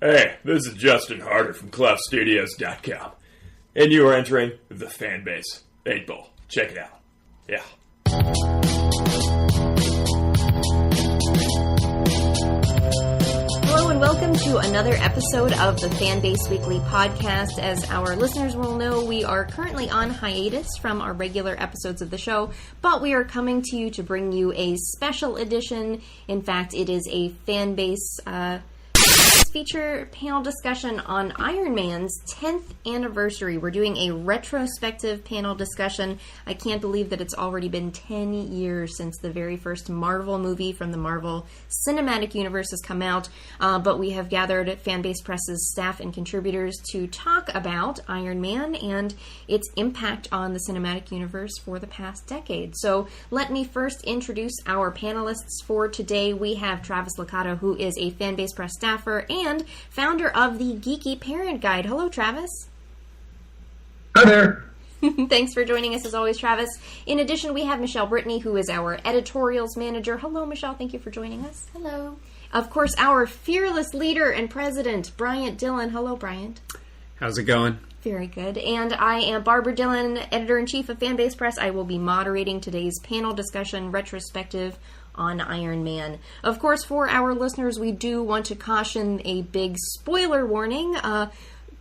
Hey, this is Justin Harder from CloudStudios.com, and you are entering the Fanbase 8 Ball. Check it out. Yeah. Hello and welcome to another episode of the Fanbase Weekly podcast. As our listeners will know, we are currently on hiatus from our regular episodes of the show, but we are coming to you to bring you a special edition. In fact, it is a Fanbase feature panel discussion on Iron Man's 10th anniversary. We're doing a retrospective panel discussion. I can't believe that it's already been 10 years since the very first Marvel movie from the Marvel Cinematic Universe has come out, but we have gathered Fanbase Press's staff and contributors to talk about Iron Man and its impact on the cinematic universe for the past decade. So let me first introduce our panelists for today. We have Travis Lakata, who is a Fanbase Press staffer and founder of the Geeky Parent Guide. Hello, Travis. Hi there. Thanks for joining us as always, Travis. In addition, we have Michele Brittany, who is our editorials manager. Hello, Michele. Thank you for joining us. Hello. Of course, our fearless leader and president, Bryant Dillon. Hello, Bryant. How's it going? Very good. And I am Barbra Dillon, editor-in-chief of Fanbase Press. I will be moderating today's panel discussion retrospective on Iron Man. Of course, for our listeners, we do want to caution a big spoiler warning.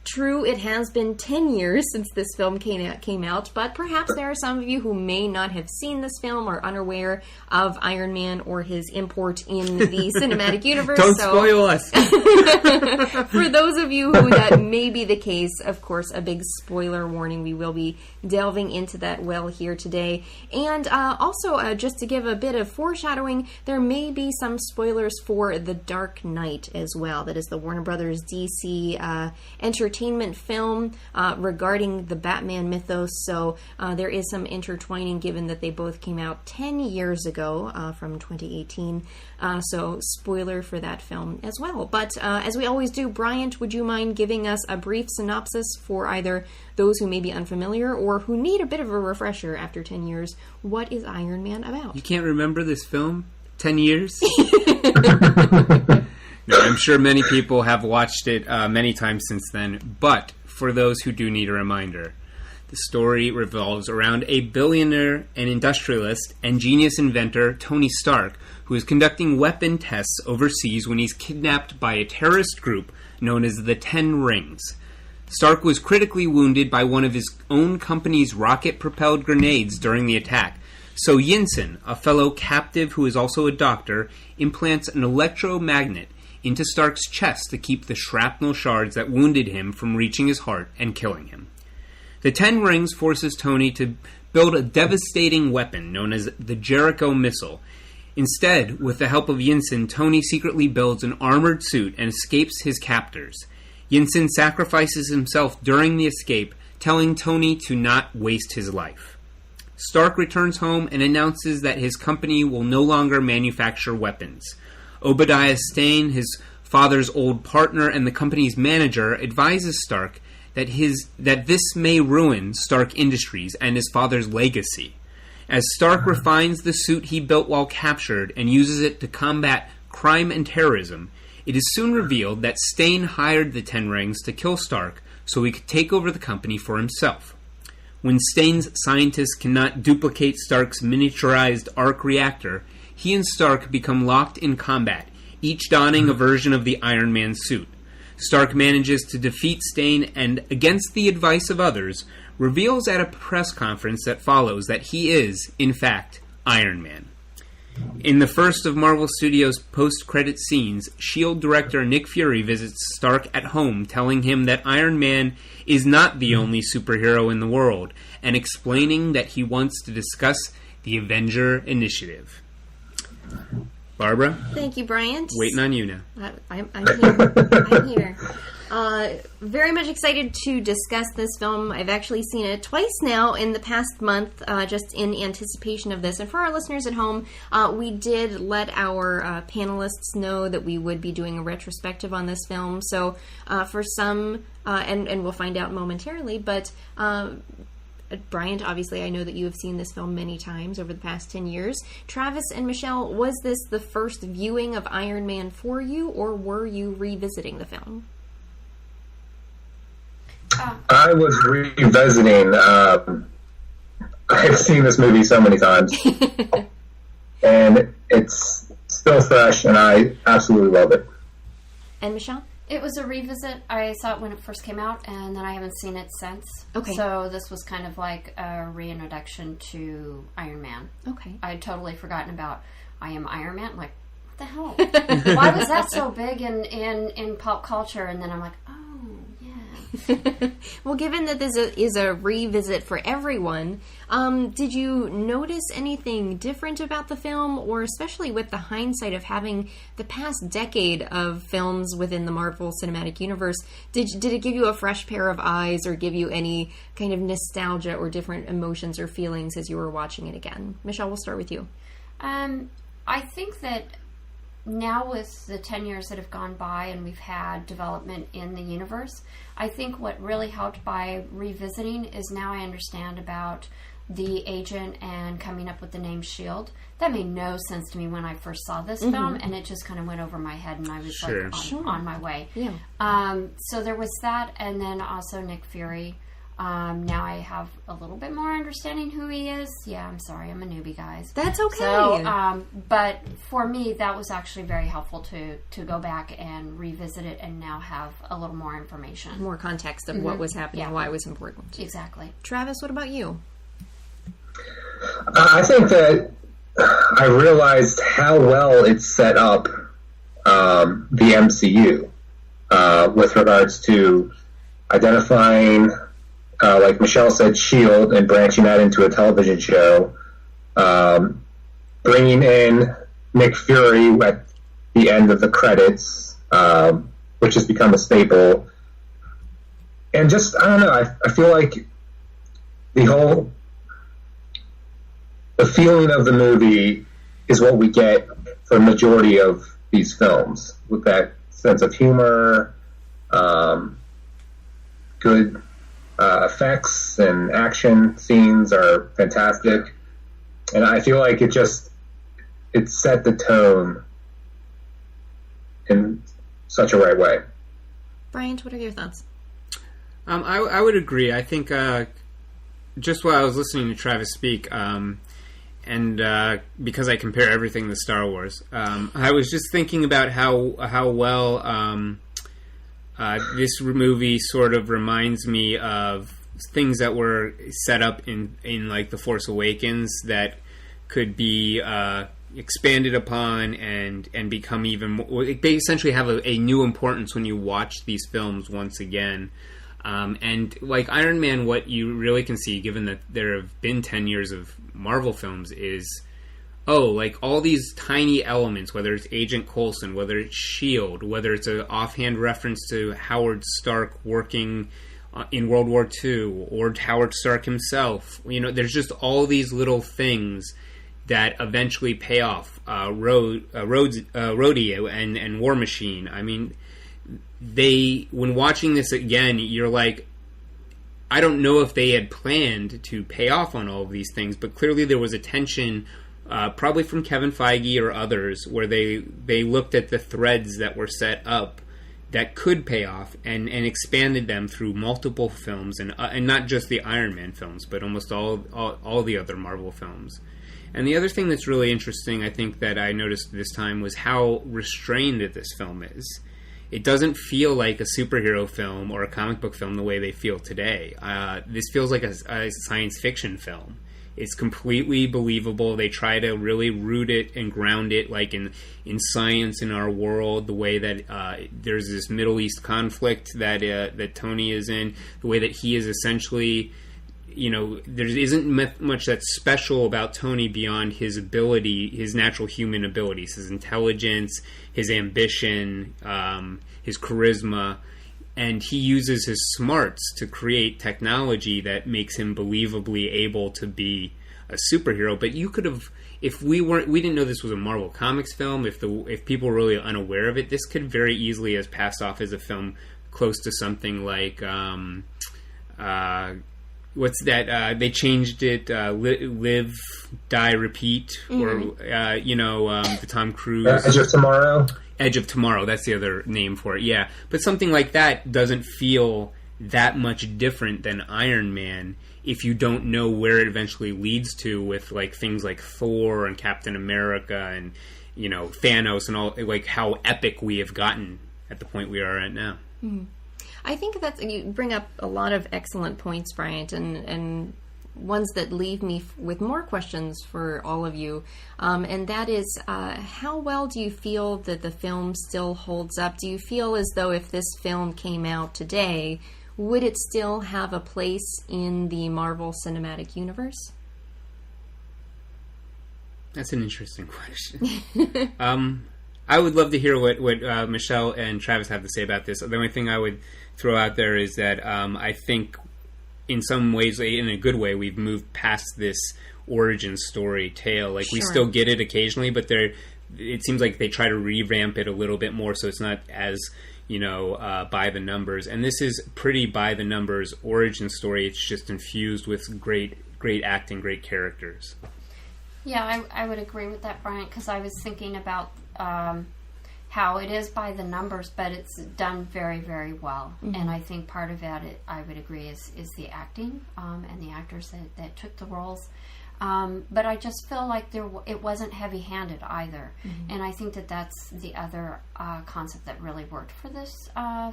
True, it has been 10 years since this film came out, but perhaps there are some of you who may not have seen this film or unaware of Iron Man or his import in the cinematic universe. Don't spoil us! For those of you who that may be the case, of course, a big spoiler warning. We will be delving into that well here today. And also, just to give a bit of foreshadowing, there may be some spoilers for The Dark Knight as well. That is the Warner Brothers DC entertainment film regarding the Batman mythos, so there is some intertwining given that they both came out 10 years ago from 2018, so spoiler for that film as well. But as we always do, Bryant, would you mind giving us a brief synopsis for either those who may be unfamiliar or who need a bit of a refresher after 10 years? What is Iron Man about? You can't remember this film? 10 years? No, I'm sure many people have watched it many times since then, but for those who do need a reminder, the story revolves around a billionaire and industrialist and genius inventor, Tony Stark, who is conducting weapon tests overseas when he's kidnapped by a terrorist group known as the Ten Rings. Stark was critically wounded by one of his own company's rocket-propelled grenades during the attack, so Yinsen, a fellow captive who is also a doctor, implants an electromagnet into Stark's chest to keep the shrapnel shards that wounded him from reaching his heart and killing him. The Ten Rings forces Tony to build a devastating weapon known as the Jericho missile. Instead, with the help of Yinsen, Tony secretly builds an armored suit and escapes his captors. Yinsen sacrifices himself during the escape, telling Tony to not waste his life. Stark returns home and announces that his company will no longer manufacture weapons. Obadiah Stane, his father's old partner and the company's manager, advises Stark that this may ruin Stark Industries and his father's legacy. As Stark refines the suit he built while captured and uses it to combat crime and terrorism, it is soon revealed that Stane hired the Ten Rings to kill Stark so he could take over the company for himself. When Stane's scientists cannot duplicate Stark's miniaturized arc reactor, he and Stark become locked in combat, each donning a version of the Iron Man suit. Stark manages to defeat Stane and, against the advice of others, reveals at a press conference that follows that he is, in fact, Iron Man. In the first of Marvel Studios' post-credit scenes, S.H.I.E.L.D. director Nick Fury visits Stark at home, telling him that Iron Man is not the only superhero in the world, and explaining that he wants to discuss the Avenger Initiative. Barbra? Thank you, Bryant. Waiting on you now. I'm here. I'm here. Very much excited to discuss this film. I've actually seen it twice now in the past month, just in anticipation of this. And for our listeners at home, we did let our panelists know that we would be doing a retrospective on this film. So for some, and we'll find out momentarily, but Bryant, obviously, I know that you have seen this film many times over the past 10 years. Travis and Michele, was this the first viewing of Iron Man for you, or were you revisiting the film? I was revisiting. I've seen this movie so many times, and it's still fresh, and I absolutely love it. And Michele? It was a revisit. I saw it when it first came out, and then I haven't seen it since. Okay. So this was kind of like a reintroduction to Iron Man. Okay. I had totally forgotten about I am Iron Man. I'm like, what the hell? Why was that so big in pop culture? And then I'm like, oh, yeah. Well, given that this is a revisit for everyone, did you notice anything different about the film, or especially with the hindsight of having the past decade of films within the Marvel Cinematic Universe, did it give you a fresh pair of eyes or give you any kind of nostalgia or different emotions or feelings as you were watching it again? Michele, we'll start with you. I think that now with the 10 years that have gone by and we've had development in the universe, I think what really helped by revisiting is now I understand about the agent and coming up with the name S.H.I.E.L.D. That made no sense to me when I first saw this film, and it just kind of went over my head, and I was on my way. Yeah. So there was that, and then also Nick Fury. Now I have a little bit more understanding who he is. Yeah, I'm sorry, I'm a newbie, guys. That's okay. So, but for me, that was actually very helpful to go back and revisit it and now have a little more information. More context of what was happening, why it was important. Exactly. Travis, what about you? I think that I realized how well it's set up the MCU with regards to identifying, like Michele said, S.H.I.E.L.D. and branching that into a television show, bringing in Nick Fury at the end of the credits, which has become a staple. And just, I don't know, I feel like the feeling of the movie is what we get for the majority of these films, with that sense of humor, good effects and action scenes are fantastic, and I feel like it set the tone in such a right way. Bryant, what are your thoughts? I would agree. I think just while I was listening to Travis speak, and because I compare everything to Star Wars, I was just thinking about how well this movie sort of reminds me of things that were set up in like The Force Awakens that could be expanded upon and become even more. They essentially have a new importance when you watch these films once again. And like Iron Man, what you really can see, given that there have been 10 years of Marvel films, is like all these tiny elements, whether it's Agent Coulson, whether it's S.H.I.E.L.D., whether it's an offhand reference to Howard Stark working in World War II, or Howard Stark himself. There's just all these little things that eventually pay off. Rodeo and War Machine. I mean, when watching this again, you're like, I don't know if they had planned to pay off on all of these things, but clearly there was a tension, probably from Kevin Feige or others, where they looked at the threads that were set up that could pay off and expanded them through multiple films, and not just the Iron Man films, but almost all the other Marvel films. And the other thing that's really interesting, I think, that I noticed this time was how restrained this film is. It doesn't feel like a superhero film or a comic book film the way they feel today. This feels like a science fiction film. It's completely believable. They try to really root it and ground it like in science in our world, the way that there's this Middle East conflict that Tony is in, the way that he is essentially, there isn't much that's special about Tony beyond his ability, his natural human abilities, his intelligence, his ambition, his charisma, and he uses his smarts to create technology that makes him believably able to be a superhero. But you could have, if we didn't know this was a Marvel Comics film, if people were really unaware of it, this could very easily have passed off as a film close to something like what's that? They changed it. Live, Die, Repeat, or the Tom Cruise Edge of Tomorrow. Edge of Tomorrow. That's the other name for it. Yeah, but something like that doesn't feel that much different than Iron Man if you don't know where it eventually leads to with like things like Thor and Captain America and Thanos and all, like how epic we have gotten at the point we are at now. Mm-hmm. I think you bring up a lot of excellent points, Bryant, and ones that leave me with more questions for all of you. And that is, how well do you feel that the film still holds up? Do you feel as though if this film came out today, would it still have a place in the Marvel Cinematic Universe? That's an interesting question. I would love to hear what Michele and Travis have to say about this. The only thing I would throw out there is that I think in some ways, in a good way, we've moved past this origin story tale. Like, we still get it occasionally, but it seems like they try to revamp it a little bit more so it's not as by the numbers. And this is pretty by the numbers origin story. It's just infused with great acting, great characters. Yeah, I would agree with that, Bryant, because I was thinking about how it is by the numbers, but it's done very, very well. Mm-hmm. And I think part of that, I would agree, is the acting and the actors that took the roles. But I just feel like it wasn't heavy-handed either. Mm-hmm. And I think that's the other concept that really worked for this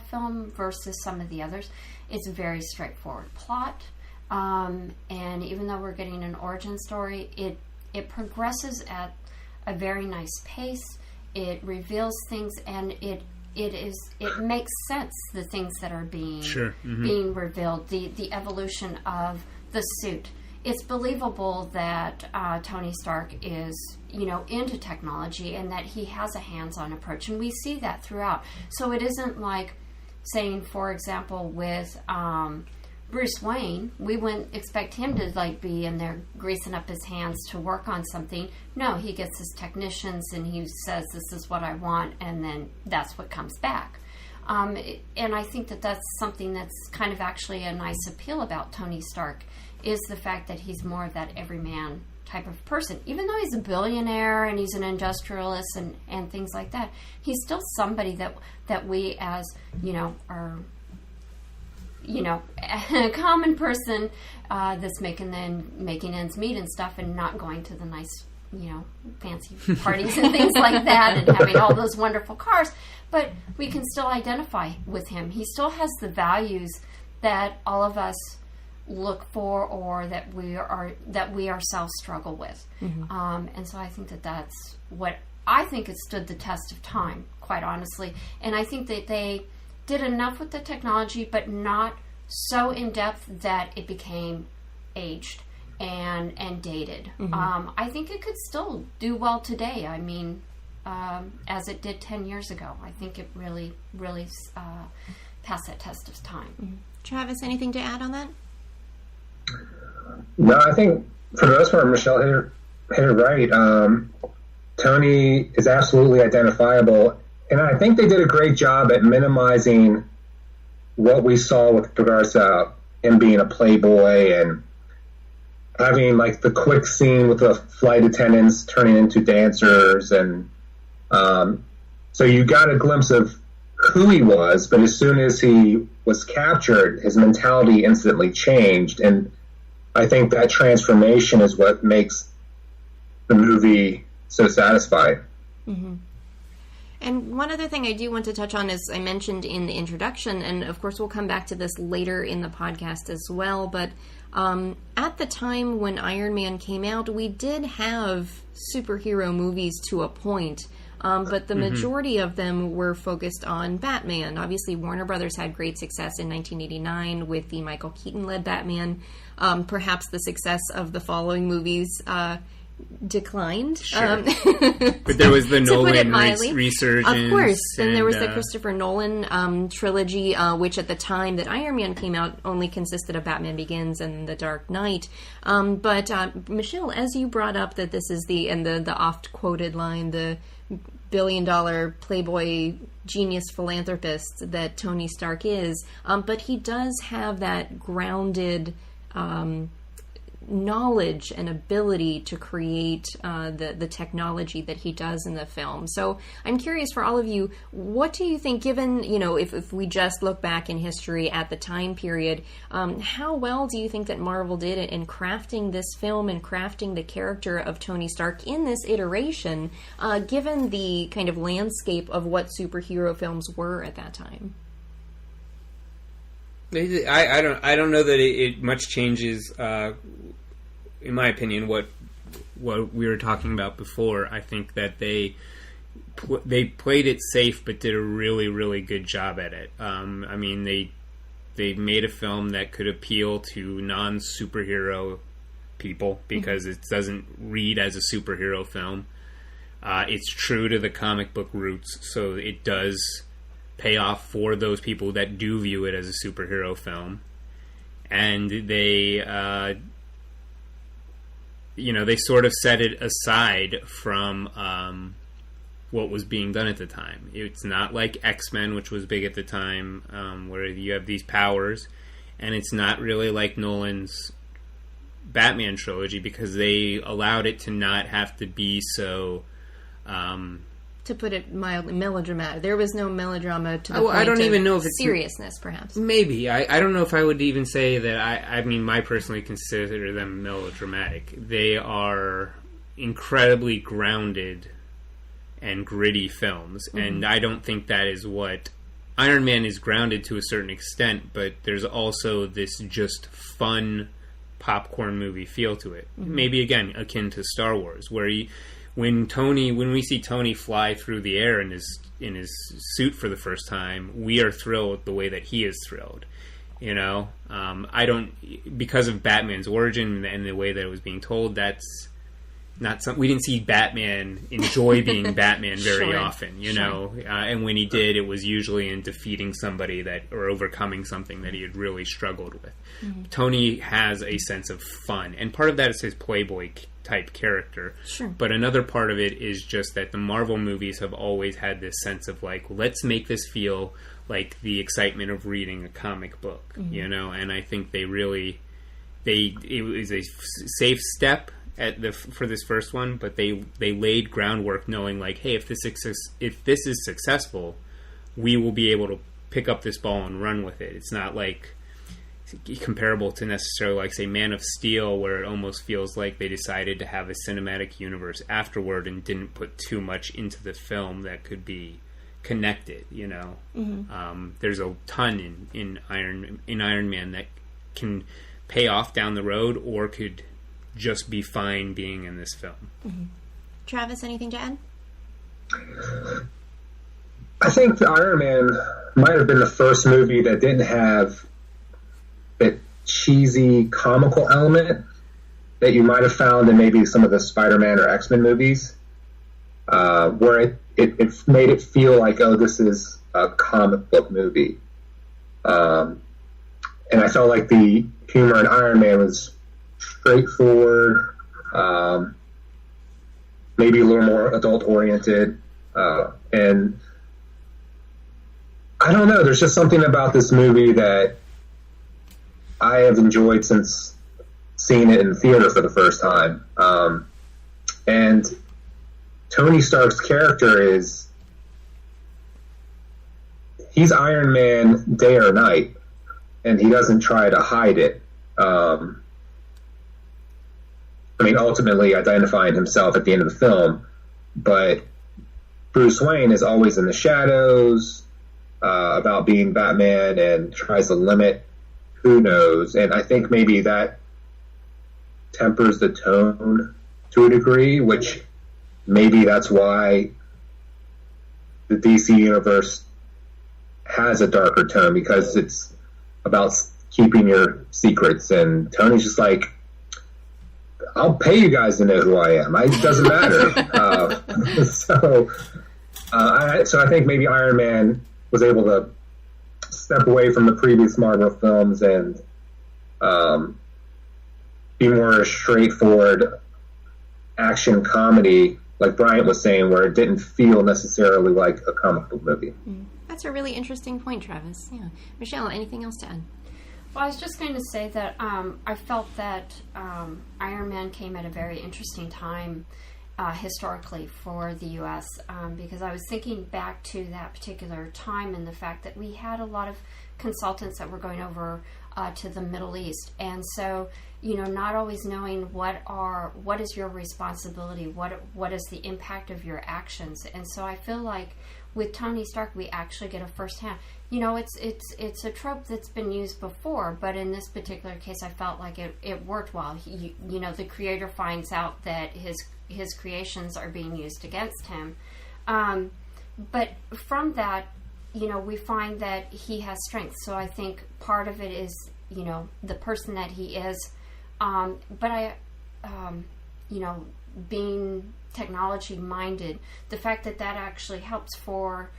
film versus some of the others. It's a very straightforward plot. And even though we're getting an origin story, it progresses at a very nice pace. It reveals things, and it makes sense, the things that are being being revealed, the evolution of the suit. It's believable that Tony Stark is, into technology and that he has a hands-on approach, and we see that throughout. So it isn't like saying, for example, with Bruce Wayne, we wouldn't expect him to be in there greasing up his hands to work on something. No, he gets his technicians and he says, "This is what I want," and then that's what comes back. And I think that's something that's kind of actually a nice appeal about Tony Stark, is the fact that he's more of that everyman type of person. Even though he's a billionaire and he's an industrialist and things like that, he's still somebody that we as, are, a common person that's making ends meet and stuff, and not going to the nice, fancy parties and things like that, and having all those wonderful cars. But we can still identify with him. He still has the values that all of us look for, or that we ourselves struggle with. Mm-hmm. And so I think that's what I think it stood the test of time, quite honestly. And I think that they did enough with the technology, but not so in depth that it became aged and dated. Mm-hmm. I think it could still do well today. I mean, as it did 10 years ago. I think it really, really passed that test of time. Mm-hmm. Travis, anything to add on that? No, I think for the most part, Michele hit it right. Tony is absolutely identifiable, and I think they did a great job at minimizing what we saw with regards to him being a playboy and having the quick scene with the flight attendants turning into dancers, and so you got a glimpse of who he was, but as soon as he was captured, his mentality instantly changed, and I think that transformation is what makes the movie so satisfying. Mm-hmm. And one other thing I do want to touch on is I mentioned in the introduction, and of course we'll come back to this later in the podcast as well, but at the time when Iron Man came out, we did have superhero movies to a point, but the majority of them were focused on Batman. Obviously, Warner Brothers had great success in 1989 with the Michael Keaton-led Batman. Perhaps the success of the following movies declined. Sure. But there was the Nolan resurgence. Of course. And there was the Christopher Nolan trilogy, which at the time that Iron Man came out only consisted of Batman Begins and The Dark Knight. But Michele, as you brought up that this is the oft-quoted line, the billion-dollar playboy genius philanthropist that Tony Stark is, but he does have that grounded knowledge and ability to create the technology that he does in the film. So I'm curious for all of you, what do you think, given, if we just look back in history at the time period, how well do you think that Marvel did in crafting this film and crafting the character of Tony Stark in this iteration, given the kind of landscape of what superhero films were at that time? I don't know that it much changes, in my opinion, what we were talking about before. I think that they played it safe, but did a really, really good job at it. They made a film that could appeal to non-superhero people because it doesn't read as a superhero film. It's true to the comic book roots, so it does pay off for those people that do view it as a superhero film. And they sort of set it aside from what was being done at the time. It's not like X-Men, which was big at the time, where you have these powers, and it's not really like Nolan's Batman trilogy, because they allowed it to not have to be so... to put it mildly, melodramatic. There was no melodrama to the point I don't even know if it's seriousness, perhaps. Maybe. I don't know if I would even say that. I personally consider them melodramatic. They are incredibly grounded and gritty films, and I don't think that is what... Iron Man is grounded to a certain extent, but there's also this just fun popcorn movie feel to it. Maybe, again, akin to Star Wars, where when we see Tony fly through the air in his suit for the first time, we are thrilled the way that he is thrilled. Because of Batman's origin and the way that it was being told, that's not something we didn't see Batman enjoy being Batman very often, and when he did, it was usually in defeating somebody or overcoming something that he had really struggled with. Tony has a sense of fun, and part of that is his playboy type character. Sure. But another part of it is just that the Marvel movies have always had this sense of like, let's make this feel like the excitement of reading a comic book, and I think it was a safe step for this first one, but they laid groundwork knowing like, hey, if this is successful, we will be able to pick up this ball and run with it. It's not like comparable to necessarily like, say, Man of Steel, where it almost feels like they decided to have a cinematic universe afterward and didn't put too much into the film that could be connected. There's a ton in Iron Man that can pay off down the road, or could just be fine being in this film. Travis, anything to add? I think the Iron Man might have been the first movie that didn't have that cheesy comical element that you might have found in maybe some of the Spider-Man or X-Men movies, where it made it feel like, oh, this is a comic book movie. And I felt like the humor in Iron Man was straightforward, maybe a little more adult-oriented, and I don't know, there's just something about this movie that I have enjoyed since seeing it in the theater for the first time. And Tony Stark's character he's Iron Man day or night, and he doesn't try to hide it. Ultimately identifying himself at the end of the film, but Bruce Wayne is always in the shadows about being Batman and tries to limit who knows. And I think maybe that tempers the tone to a degree, which maybe that's why the DC universe has a darker tone, because it's about keeping your secrets. And Tony's just like, I'll pay you guys to know who I am. It doesn't matter. So I think maybe Iron Man was able to step away from the previous Marvel films and be more a straightforward action comedy, like Bryant was saying, where it didn't feel necessarily like a comic book movie. That's a really interesting point, Travis. Yeah. Michele, anything else to add? Well, I was just going to say that I felt that Iron Man came at a very interesting time historically for the U.S. Because I was thinking back to that particular time and the fact that we had a lot of consultants that were going over to the Middle East, and so not always knowing what is your responsibility, what is the impact of your actions, and so I feel like with Tony Stark we actually get a firsthand. It's a trope that's been used before, but in this particular case, I felt like it worked well. The creator finds out that his creations are being used against him, but from that, we find that he has strength. So I think part of it is, the person that he is, but being technology minded, the fact that actually helps for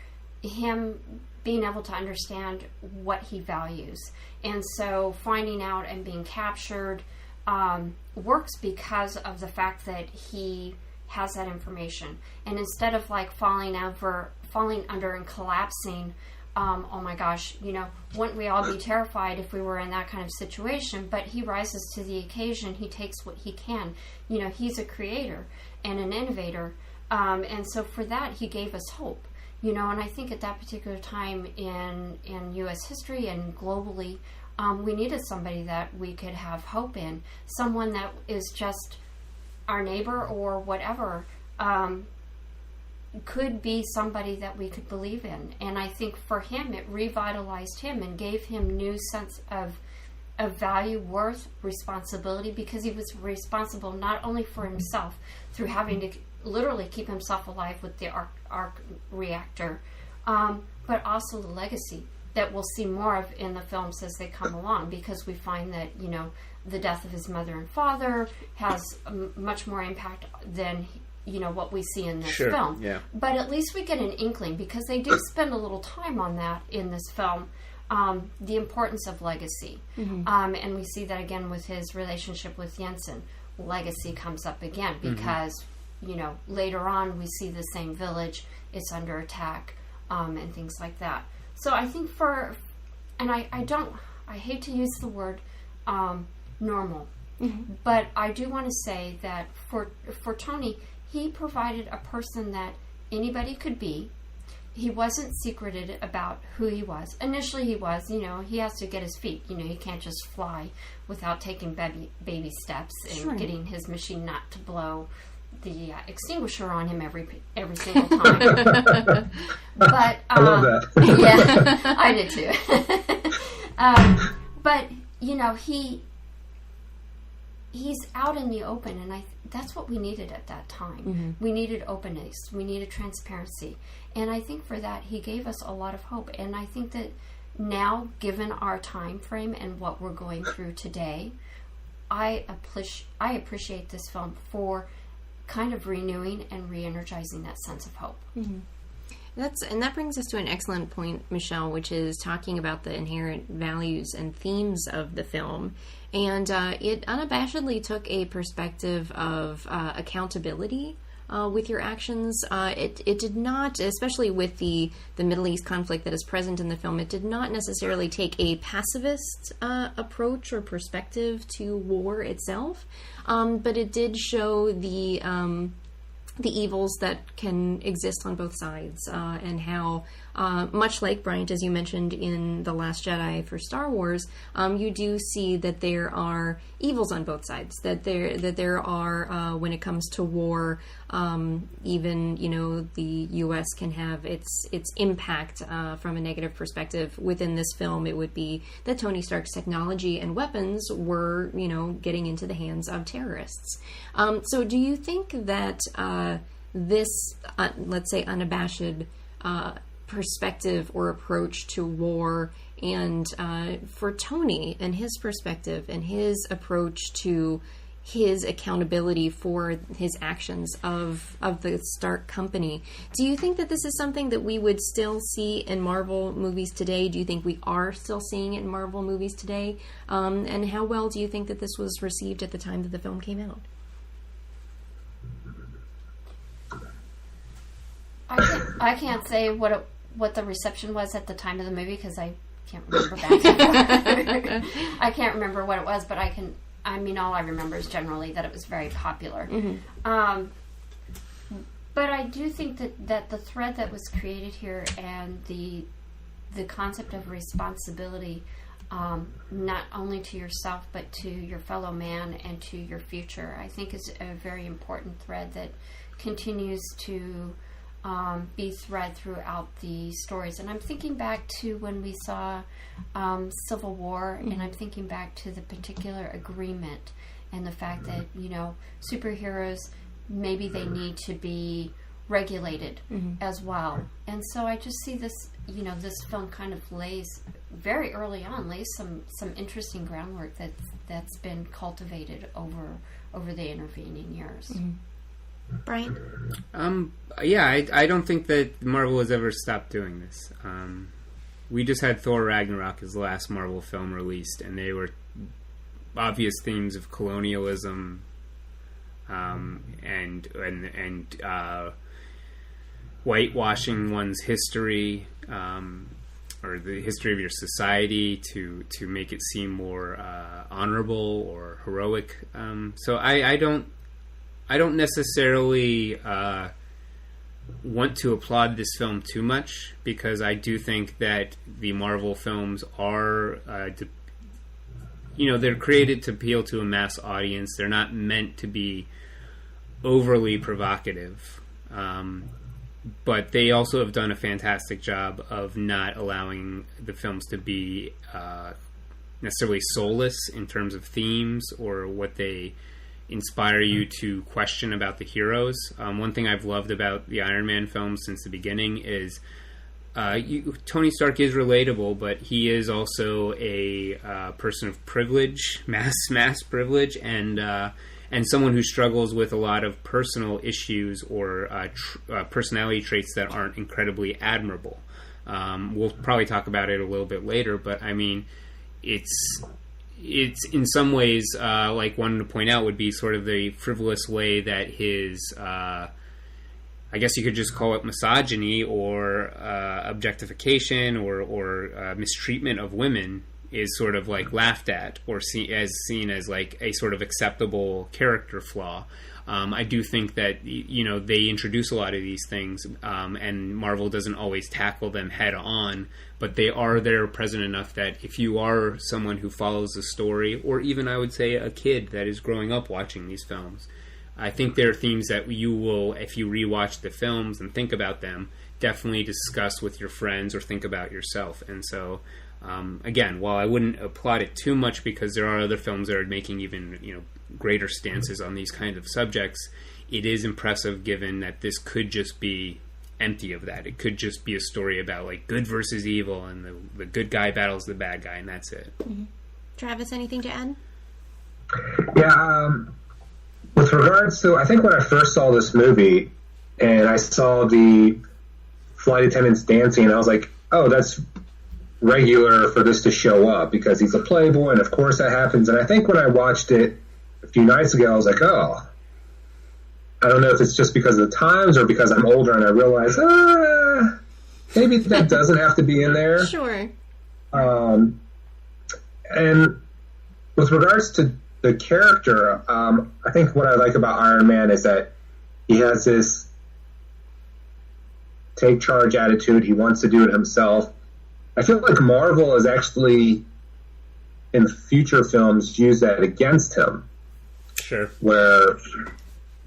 him being able to understand what he values. And so finding out and being captured works because of the fact that he has that information. And instead of like falling under and collapsing, oh my gosh, wouldn't we all be terrified if we were in that kind of situation? But he rises to the occasion. He takes what he can. He's a creator and an innovator. And so for that, he gave us hope. And I think at that particular time in U.S. history and globally, we needed somebody that we could have hope in. Someone that is just our neighbor or whatever, could be somebody that we could believe in. And I think for him, it revitalized him and gave him new sense of value, worth, responsibility, because he was responsible not only for himself through having to literally keep himself alive with the arc reactor, but also the legacy that we'll see more of in the films as they come along, because we find that the death of his mother and father has much more impact than what we see in this film. Yeah. But at least we get an inkling, because they do spend a little time on that in this film, the importance of legacy. Mm-hmm. And we see that again with his relationship with Jensen. Legacy comes up again because later on we see the same village, it's under attack, and things like that. So I think I hate to use the word normal, mm-hmm. but I do want to say that for Tony, he provided a person that anybody could be. He wasn't secreted about who he was. Initially he was, he has to get his feet. He can't just fly without taking baby steps and getting his machine not to blow the extinguisher on him every single time. But I love that. Yeah, I did too. But he's out in the open, and that's what we needed at that time. Mm-hmm. We needed openness. We needed transparency. And I think for that, he gave us a lot of hope. And I think that now, given our time frame and what we're going through today, I appreciate this film for kind of renewing and re-energizing that sense of hope. Mm-hmm. That brings us to an excellent point, Michele, which is talking about the inherent values and themes of the film. And it unabashedly took a perspective of accountability with your actions. It did not, especially with the Middle East conflict that is present in the film, it did not necessarily take a pacifist approach or perspective to war itself, but it did show the evils that can exist on both sides, and how, much like Bryant, as you mentioned in The Last Jedi for Star Wars, you do see that there are evils on both sides, that there are, when it comes to war, even, the U.S. can have its impact from a negative perspective. Within this film, it would be that Tony Stark's technology and weapons were, getting into the hands of terrorists. So do you think that this, let's say, unabashed perspective or approach to war, and for Tony and his perspective and his approach to his accountability for his actions of the Stark Company, do you think that this is something that we would still see in Marvel movies today? Do you think we are still seeing it in Marvel movies today? And how well do you think that this was received at the time that the film came out? I can't say what the reception was at the time of the movie, because I can't remember back. I can't remember what it was, but all I remember is generally that it was very popular. Mm-hmm. But I do think that the thread that was created here and the concept of responsibility, not only to yourself but to your fellow man and to your future, I think is a very important thread that continues to be thread throughout the stories. And I'm thinking back to when we saw Civil War, and I'm thinking back to the particular agreement and the fact that, superheroes, maybe they need to be regulated as well. And so I just see this, this film kind of lays very early on, some interesting groundwork that's been cultivated over the intervening years. Bryant? I don't think that Marvel has ever stopped doing this. We just had Thor Ragnarok as the last Marvel film released, and they were obvious themes of colonialism, and whitewashing one's history, or the history of your society to make it seem more honorable or heroic. So I don't necessarily want to applaud this film too much, because I do think that the Marvel films are, they're created to appeal to a mass audience. They're not meant to be overly provocative. But they also have done a fantastic job of not allowing the films to be necessarily soulless in terms of themes or what they inspire you to question about the heroes. One thing I've loved about the Iron Man films since the beginning is Tony Stark is relatable, but he is also a person of privilege, mass privilege, and someone who struggles with a lot of personal issues or personality traits that aren't incredibly admirable. We'll probably talk about it a little bit later, but I mean, it's in some ways, like one to point out would be sort of the frivolous way that his, I guess you could just call it misogyny or objectification or mistreatment of women is sort of like laughed at or seen as like a sort of acceptable character flaw. I do think that, they introduce a lot of these things, and Marvel doesn't always tackle them head on, but they are there present enough that if you are someone who follows the story, or even I would say a kid that is growing up watching these films, I think there are themes that you will, if you rewatch the films and think about them, definitely discuss with your friends or think about yourself. And so, again, while I wouldn't applaud it too much because there are other films that are making even, greater stances on these kinds of subjects, it is impressive given that this could just be empty of that. It could just be a story about like good versus evil, and the good guy battles the bad guy, and that's it. Mm-hmm. Travis, anything to add? Yeah, with regards to, I think when I first saw this movie and I saw the flight attendants dancing, I was like, oh, that's regular for this to show up because he's a playboy, and of course that happens. And I think when I watched it a few nights ago, I was like, oh, I don't know if it's just because of the times or because I'm older and I realize, maybe that doesn't have to be in there. Sure. And with regards to the character, I think what I like about Iron Man is that he has this take charge attitude. He wants to do it himself. I feel like Marvel is actually, in future films, use that against him. Sure. Where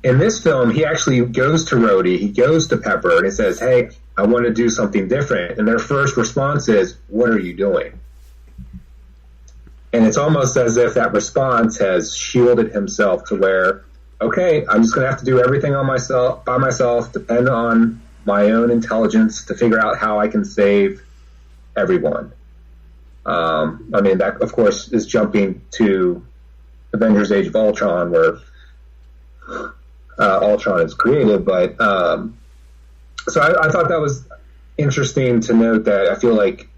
in this film, he actually goes to Rhodey, he goes to Pepper, and he says, hey, I want to do something different. And their first response is, what are you doing? And it's almost as if that response has shielded himself to where, okay, I'm just going to have to do everything by myself, depend on my own intelligence to figure out how I can save everyone. I mean, that, of course, is jumping to Avengers Age of Ultron, where Ultron is created, but so I thought that was interesting to note that I feel like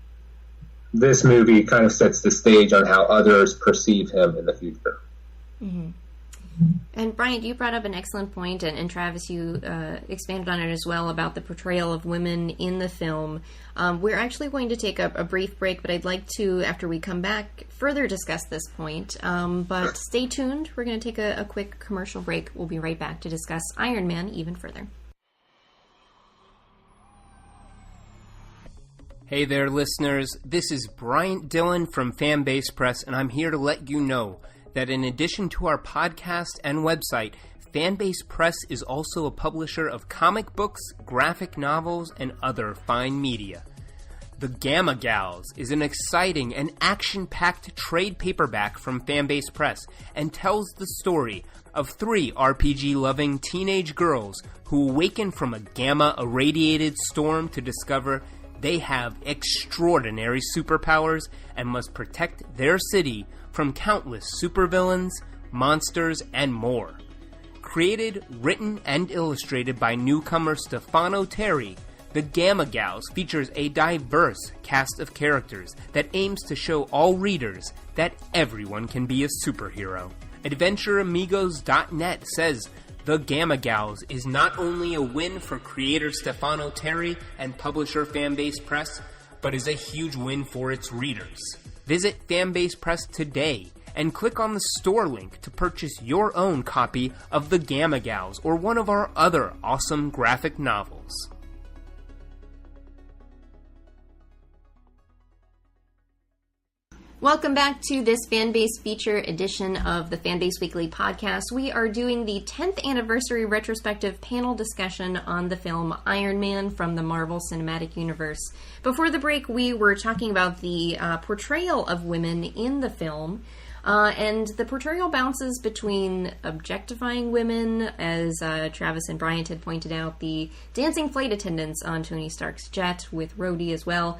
this movie kind of sets the stage on how others perceive him in the future. Mm-hmm. And Bryant, you brought up an excellent point, and Travis, you expanded on it as well about the portrayal of women in the film. We're actually going to take a brief break, but I'd like to, after we come back, further discuss this point. But stay tuned. We're going to take a quick commercial break. We'll be right back to discuss Iron Man even further. Hey there, listeners. This is Bryant Dillon from Fanbase Press, and I'm here to let you know that in addition to our podcast and website, Fanbase Press is also a publisher of comic books, graphic novels, and other fine media. The Gamma Gals is an exciting and action-packed trade paperback from Fanbase Press and tells the story of 3 RPG-loving teenage girls who awaken from a gamma-irradiated storm to discover they have extraordinary superpowers and must protect their city from countless supervillains, monsters, and more. Created, written, and illustrated by newcomer Stefano Terry, The Gamma Gals features a diverse cast of characters that aims to show all readers that everyone can be a superhero. AdventureAmigos.net says, The Gamma Gals is not only a win for creator Stefano Terry and publisher Fanbase Press, but is a huge win for its readers. Visit Fanbase Press today and click on the store link to purchase your own copy of The Gamma Gals or one of our other awesome graphic novels. Welcome back to this Fanbase Feature edition of the Fanbase Weekly podcast. We are doing the 10th anniversary retrospective panel discussion on the film Iron Man from the Marvel Cinematic Universe. Before the break, we were talking about the portrayal of women in the film. And the portrayal bounces between objectifying women, as Travis and Bryant had pointed out, the dancing flight attendants on Tony Stark's jet with Rhodey as well.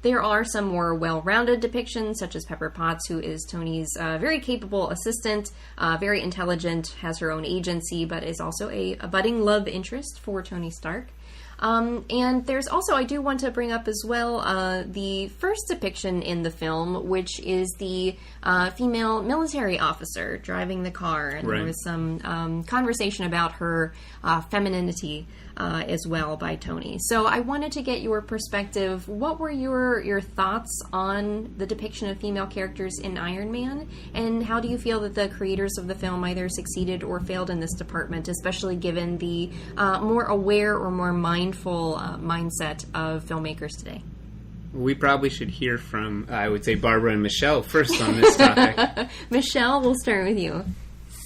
There are some more well-rounded depictions, such as Pepper Potts, who is Tony's very capable assistant, very intelligent, has her own agency, but is also a budding love interest for Tony Stark. And there's also, I do want to bring up as well, the first depiction in the film, which is the female military officer driving the car. And right. There was some conversation about her femininity as well by Tony. So I wanted to get your perspective. What were your thoughts on the depiction of female characters in Iron Man? And how do you feel that the creators of the film either succeeded or failed in this department, especially given the more aware or more mindful mindset of filmmakers today? We probably should hear from, I would say, Barbra and Michele first on this topic. Michele, we'll start with you.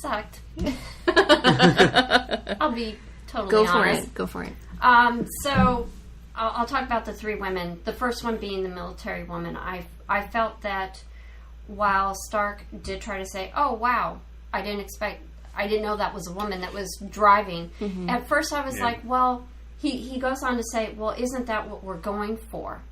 Sucked. I'll be totally honest. Go for it. So I'll talk about the 3 women. The first one being the military woman. I felt that while Stark did try to say, "Oh wow, I didn't know that was a woman that was driving." Mm-hmm. At first, I was like, "Well." He goes on to say, "Well, isn't that what we're going for?"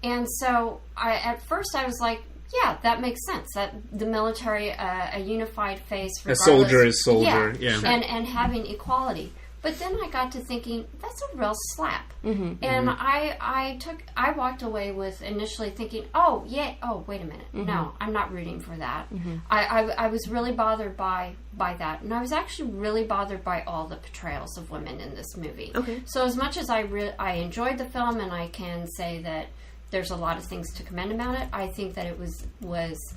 And so at first I was like, yeah, that makes sense. That the military, a unified face, a soldier is soldier, yeah. And having equality. But then I got to thinking, that's a real slap. Mm-hmm. And mm-hmm. I walked away with initially thinking, wait a minute. Mm-hmm. No, I'm not rooting for that. Mm-hmm. I was really bothered by that. And I was actually really bothered by all the portrayals of women in this movie. Okay. So as much as I enjoyed the film, and I can say that there's a lot of things to commend about it, I think that it was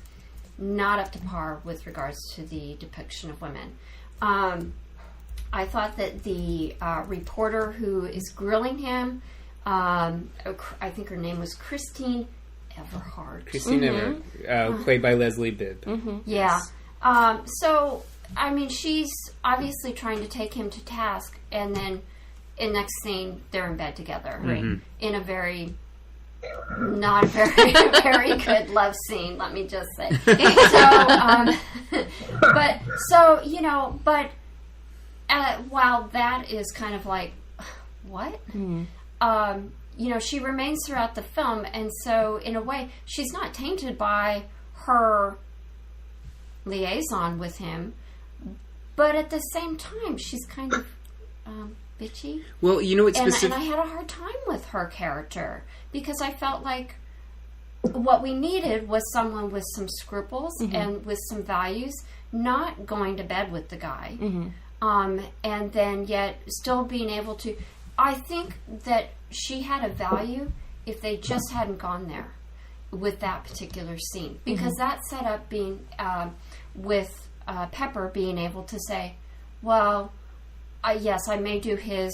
not up to par with regards to the depiction of women. I thought that the reporter who is grilling him, I think her name was Christine Everhart. Christine mm-hmm. Everhart, played by Leslie Bibb. Mm-hmm. Yeah. So, I mean, she's obviously trying to take him to task, and then in next scene, they're in bed together. Right. Mm-hmm. In a very... not very, very good love scene, let me just say. While that is kind of like, what? Mm-hmm. She remains throughout the film, and so in a way, she's not tainted by her liaison with him, but at the same time, she's kind of bitchy. Well, and I had a hard time with her character because I felt like what we needed was someone with some scruples and with some values, not going to bed with the guy, and then yet still being able to. I think that she had a value if they just hadn't gone there with that particular scene, because that set up being with Pepper being able to say, well, yes, I may do his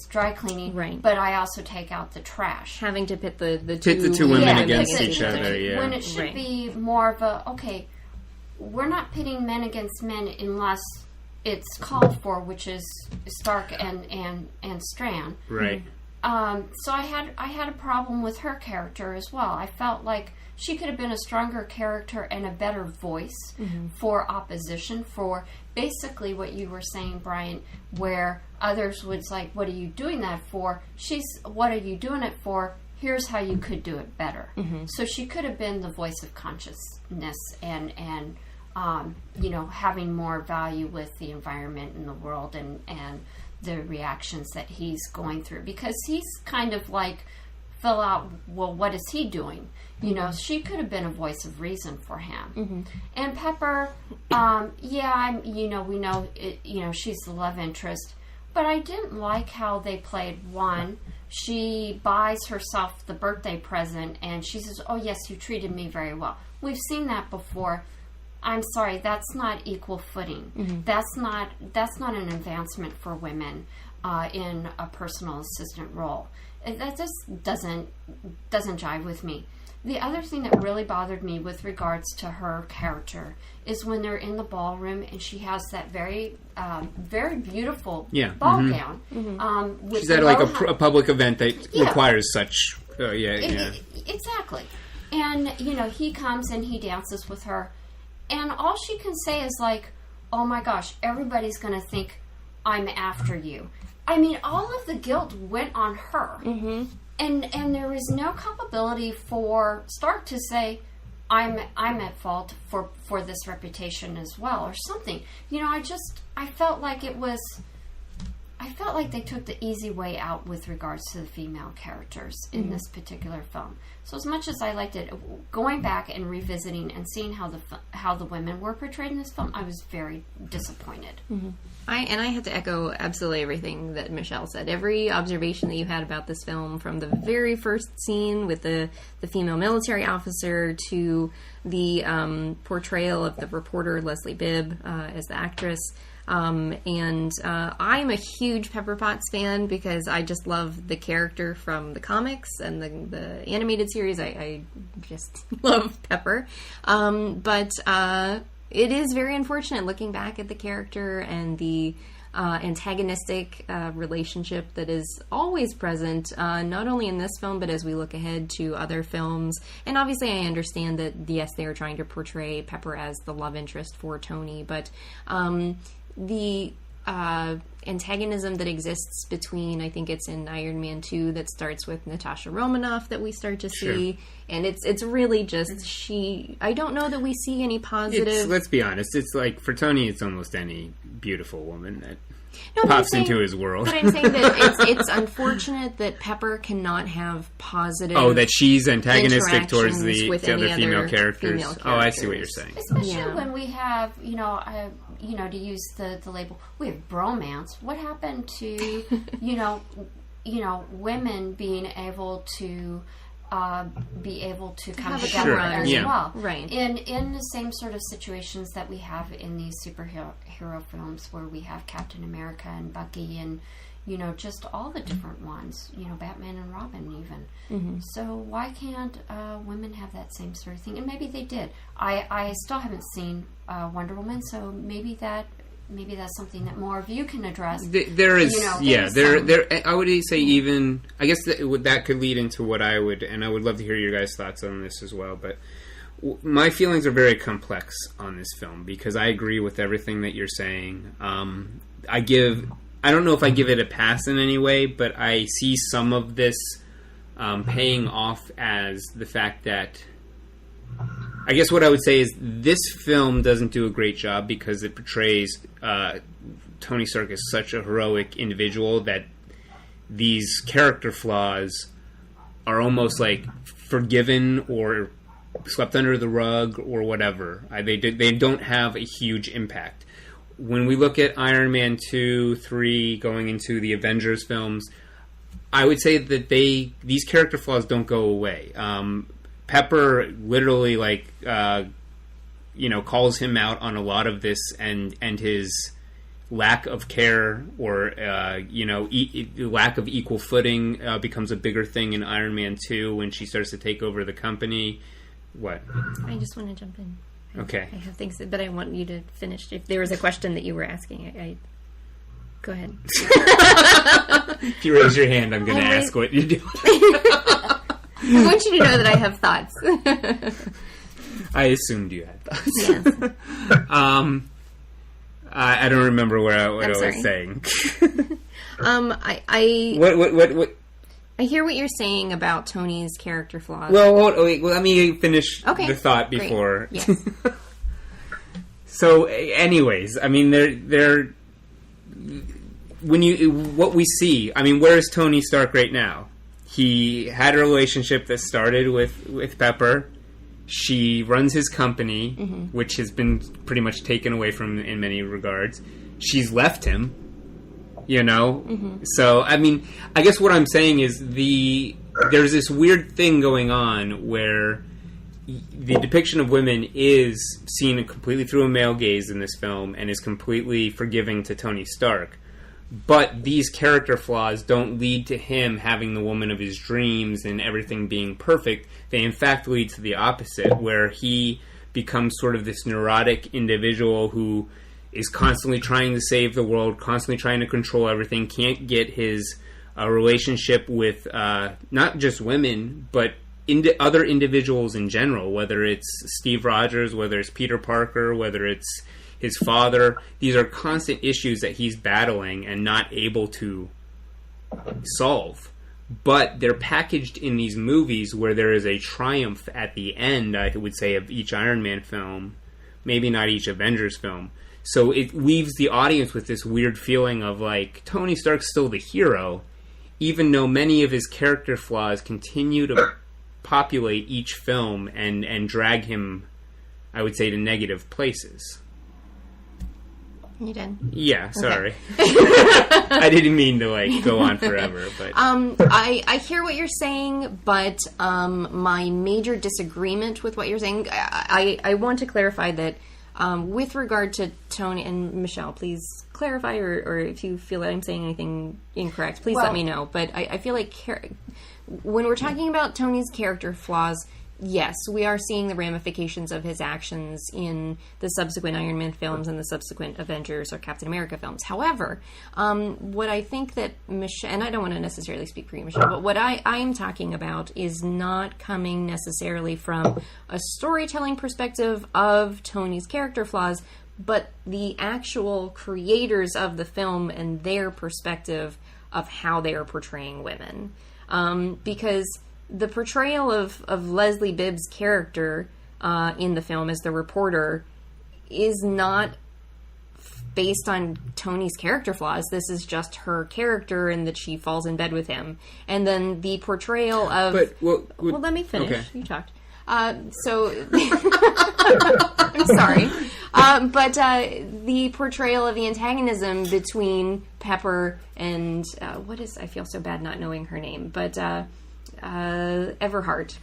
dry cleaning, right, but I also take out the trash. Having to pit the two women against each other, when it should be more of a, okay, we're not pitting men against men unless it's called for, which is Stark and Strand. Right. So I had a problem with her character as well. I felt like she could have been a stronger character and a better voice for opposition, for basically what you were saying, Bryant, where others would say, what are you doing that for? What are you doing it for? Here's how you could do it better. So she could have been the voice of consciousness and having more value with the environment and the world and the reactions that he's going through, because he's kind of like, fill out, well, what is he doing? She could have been a voice of reason for him. And Pepper, we know it, she's the love interest, but I didn't like how they played one. She buys herself the birthday present and she says, oh yes, you treated me very well. We've seen that before. I'm sorry, that's not equal footing. That's not an advancement for women in a personal assistant role. That just doesn't jive with me. The other thing that really bothered me with regards to her character is when they're in the ballroom and she has that very, very beautiful ball gown. She's at like a public event that requires such. Exactly. And he comes and he dances with her. And all she can say is like, oh my gosh, everybody's going to think I'm after you. I mean, all of the guilt went on her. And there is no culpability for Stark to say, I'm at fault for this reputation as well, or something. I felt like they took the easy way out with regards to the female characters in this particular film. So as much as I liked it, going back and revisiting and seeing how the women were portrayed in this film, I was very disappointed. I had to echo absolutely everything that Michele said. Every observation that you had about this film, from the very first scene with the female military officer to the portrayal of the reporter Leslie Bibb as the actress. And I'm a huge Pepper Potts fan because I just love the character from the comics and the animated series. I just love Pepper. But it is very unfortunate looking back at the character and the antagonistic relationship that is always present, not only in this film, but as we look ahead to other films. And obviously I understand that, yes, they are trying to portray Pepper as the love interest for Tony, but the antagonism that exists between, I think it's in Iron Man 2, that starts with Natasha Romanoff that we start to see, and it's really just I don't know that we see any positive. Let's be honest, it's like for Tony, it's almost any beautiful woman that pops into his world. But I'm saying that it's unfortunate that Pepper cannot have positive. Oh, that she's antagonistic towards the other female characters. Oh, I see what you're saying. Especially when we have, to use the label, we have bromance. What happened to, women being able to come together as well, right? In the same sort of situations that we have in these superhero films, where we have Captain America and Bucky and just all the different ones, Batman and Robin even. So why can't women have that same sort of thing? And maybe they did. I still haven't seen Wonder Woman, so maybe that's something that more of you can address. There is, there. I would say even, I guess that could lead into what I would love to hear your guys' thoughts on this as well. But my feelings are very complex on this film because I agree with everything that you're saying. I don't know if I give it a pass in any way, but I see some of this paying off as the fact that, I guess what I would say is this film doesn't do a great job because it portrays Tony Stark as such a heroic individual that these character flaws are almost like forgiven or swept under the rug or whatever. They don't have a huge impact. When we look at Iron Man 2, 3, going into the Avengers films, I would say that these character flaws don't go away. Pepper literally, calls him out on a lot of this, and his lack of care or lack of equal footing becomes a bigger thing in Iron Man 2 when she starts to take over the company. What? I just want to jump in. Okay. I have things, but I want you to finish. If there was a question that you were asking, I go ahead. If you raise your hand, I'm going to ask what you do. I want you to know that I have thoughts. I assumed you had thoughts. Yes. I don't remember what I was saying. What? I hear what you're saying about Tony's character flaws. Well, let me finish the thought before. Yes. So, anyways, I mean, they're what we see. I mean, where is Tony Stark right now? He had a relationship that started with Pepper. She runs his company, which has been pretty much taken away from him in many regards. She's left him. So, I mean, I guess what I'm saying is there's this weird thing going on where the depiction of women is seen completely through a male gaze in this film and is completely forgiving to Tony Stark. But these character flaws don't lead to him having the woman of his dreams and everything being perfect. They, in fact, lead to the opposite, where he becomes sort of this neurotic individual who is constantly trying to save the world, constantly trying to control everything, can't get his relationship with not just women, but other individuals in general, whether it's Steve Rogers, whether it's Peter Parker, whether it's his father. These are constant issues that he's battling and not able to solve. But they're packaged in these movies where there is a triumph at the end, I would say, of each Iron Man film, maybe not each Avengers film. So it leaves the audience with this weird feeling of, like, Tony Stark's still the hero, even though many of his character flaws continue to populate each film and drag him, I would say, to negative places. You done? Yeah, sorry. Okay. I didn't mean to, go on forever, but... I hear what you're saying, but my major disagreement with what you're saying, I want to clarify that with regard to Tony and Michele, please clarify, or if you feel that I'm saying anything incorrect, please let me know. But I feel like when we're talking about Tony's character flaws, yes, we are seeing the ramifications of his actions in the subsequent Iron Man films and the subsequent Avengers or Captain America films. However, what I think that Michele, and I don't want to necessarily speak for you, Michele, but what I'm talking about is not coming necessarily from a storytelling perspective of Tony's character flaws, but the actual creators of the film and their perspective of how they are portraying women. Because the portrayal of Leslie Bibb's character in the film as the reporter is not based on Tony's character flaws. This is just her character and that she falls in bed with him. And then the portrayal of... Well, let me finish. Okay. You talked. I'm sorry. But the portrayal of the antagonism between Pepper and... I feel so bad not knowing her name, but... Christine Everhart.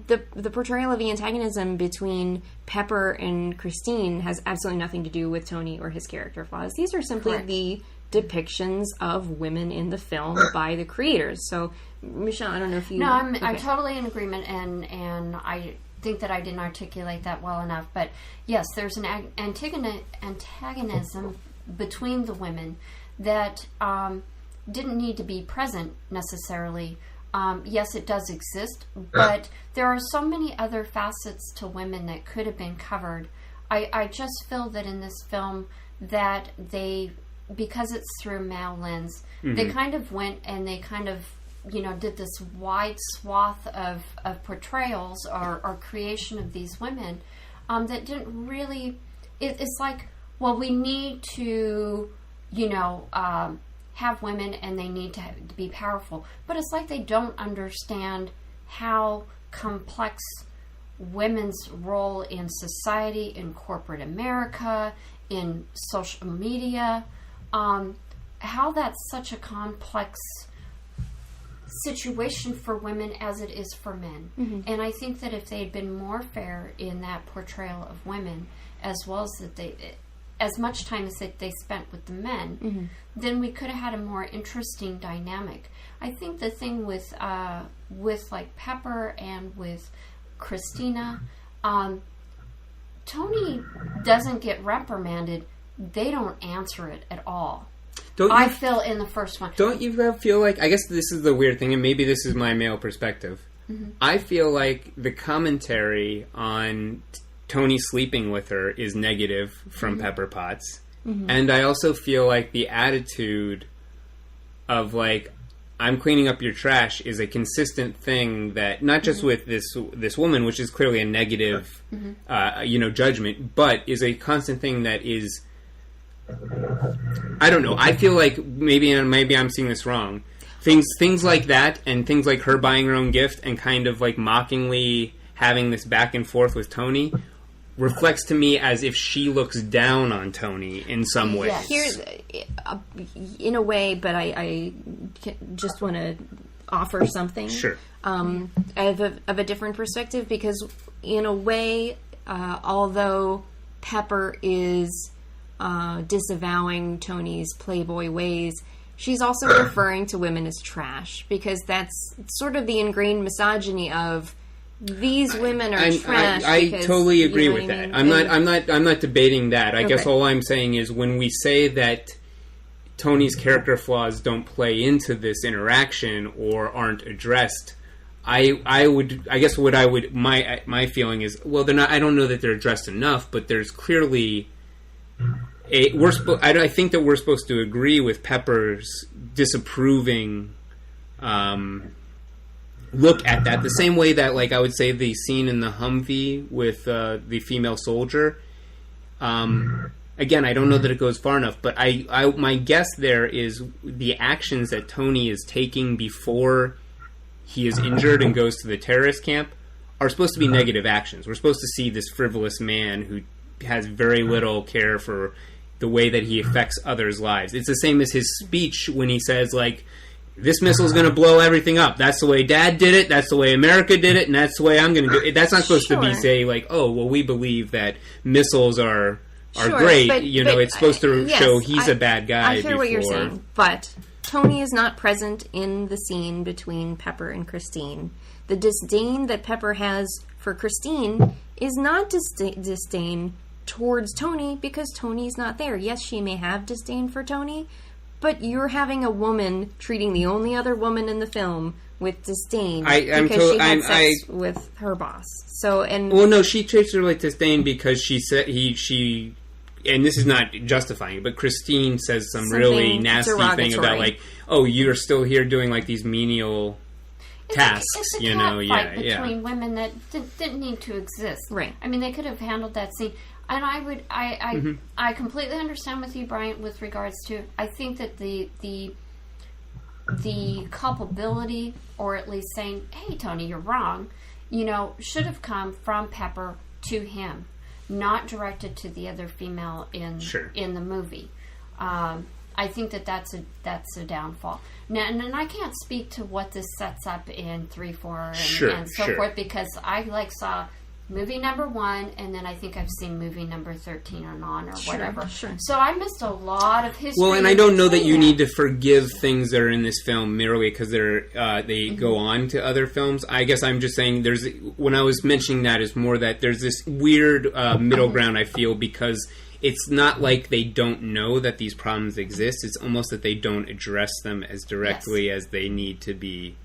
The portrayal of the antagonism between Pepper and Christine has absolutely nothing to do with Tony or his character flaws. These are simply the depictions of women in the film by the creators. So, Michele, I don't know if you... No, I'm totally in agreement, and I think that I didn't articulate that well enough. But yes, there's an antagonism between the women that didn't need to be present necessarily. Yes, it does exist, but there are so many other facets to women that could have been covered. I just feel that in this film that because it's through a male lens, they kind of went and they kind of, did this wide swath of portrayals or creation of these women that didn't really... It's like, well, we need to, have women and they need to be powerful. But it's like they don't understand how complex women's role in society, in corporate America, in social media, how that's such a complex situation for women as it is for men. And I think that if they had been more fair in that portrayal of women, as well as that as much time as they spent with the men, then we could have had a more interesting dynamic. I think the thing with like Pepper and with Christina, Tony doesn't get reprimanded. They don't answer it at all. I feel in the first one. Don't you feel like, I guess this is the weird thing, and maybe this is my male perspective. I feel like the commentary on Tony sleeping with her is negative from Pepper Potts. And I also feel like the attitude of like, I'm cleaning up your trash is a consistent thing that, not just with this woman, which is clearly a negative, judgment, but is a constant thing that is, I don't know. I feel like maybe I'm seeing this wrong. Things like that, and things like her buying her own gift and kind of like mockingly having this back and forth with Tony reflects to me as if she looks down on Tony in some way. Yes. Here's, in a way, but I just want to offer something. Sure. Of a different perspective, because in a way, although Pepper is disavowing Tony's playboy ways, she's also referring to women as trash, because that's sort of the ingrained misogyny of these women are trash. I because, totally agree you know with what I that. mean? I'm not debating that. I guess Okay. all I'm saying is when we say that Tony's character flaws don't play into this interaction or aren't addressed, my feeling is, well, they're not. I don't know that they're addressed enough, but there's clearly I think that we're supposed to agree with Pepper's disapproving look at that, the same way that, like, I would say the scene in the Humvee with the female soldier. Again, I don't know that it goes far enough, but my guess there is the actions that Tony is taking before he is injured and goes to the terrorist camp are supposed to be negative actions. We're supposed to see this frivolous man who has very little care for the way that he affects others' lives. It's the same as his speech when he says, like, this missile is going to blow everything up. That's the way Dad did it. That's the way America did it. And that's the way I'm going to do it. That's not supposed to be say, like, oh, well, we believe that missiles are great. But it's supposed to show he's a bad guy. I hear what you're saying. But Tony is not present in the scene between Pepper and Christine. The disdain that Pepper has for Christine is not disdain towards Tony because Tony's not there. Yes, she may have disdain for Tony, but you're having a woman treating the only other woman in the film with disdain because she had sex with her boss. She treats her like disdain because she said she, and this is not justifying it, but Christine says something really nasty thing about, like, oh, you're still here doing, like, these menial tasks, it's a fight between women that didn't need to exist. Right. I mean, they could have handled that scene. And I completely understand with you, Bryant, with regards to, I think that the culpability, or at least saying, hey, Tony, you're wrong, should have come from Pepper to him, not directed to the other female in the movie. I think that's a downfall. Now, and I can't speak to what this sets up in 3, 4, and so forth, because I saw movie number 1, and then I think I've seen movie number 13 or on or whatever. Sure. So I missed a lot of history. Well, and I don't know that you need to forgive things that are in this film merely because they go on to other films. I guess I'm just saying when I was mentioning that is more that there's this weird middle ground, I feel, because it's not like they don't know that these problems exist. It's almost that they don't address them as directly as they need to be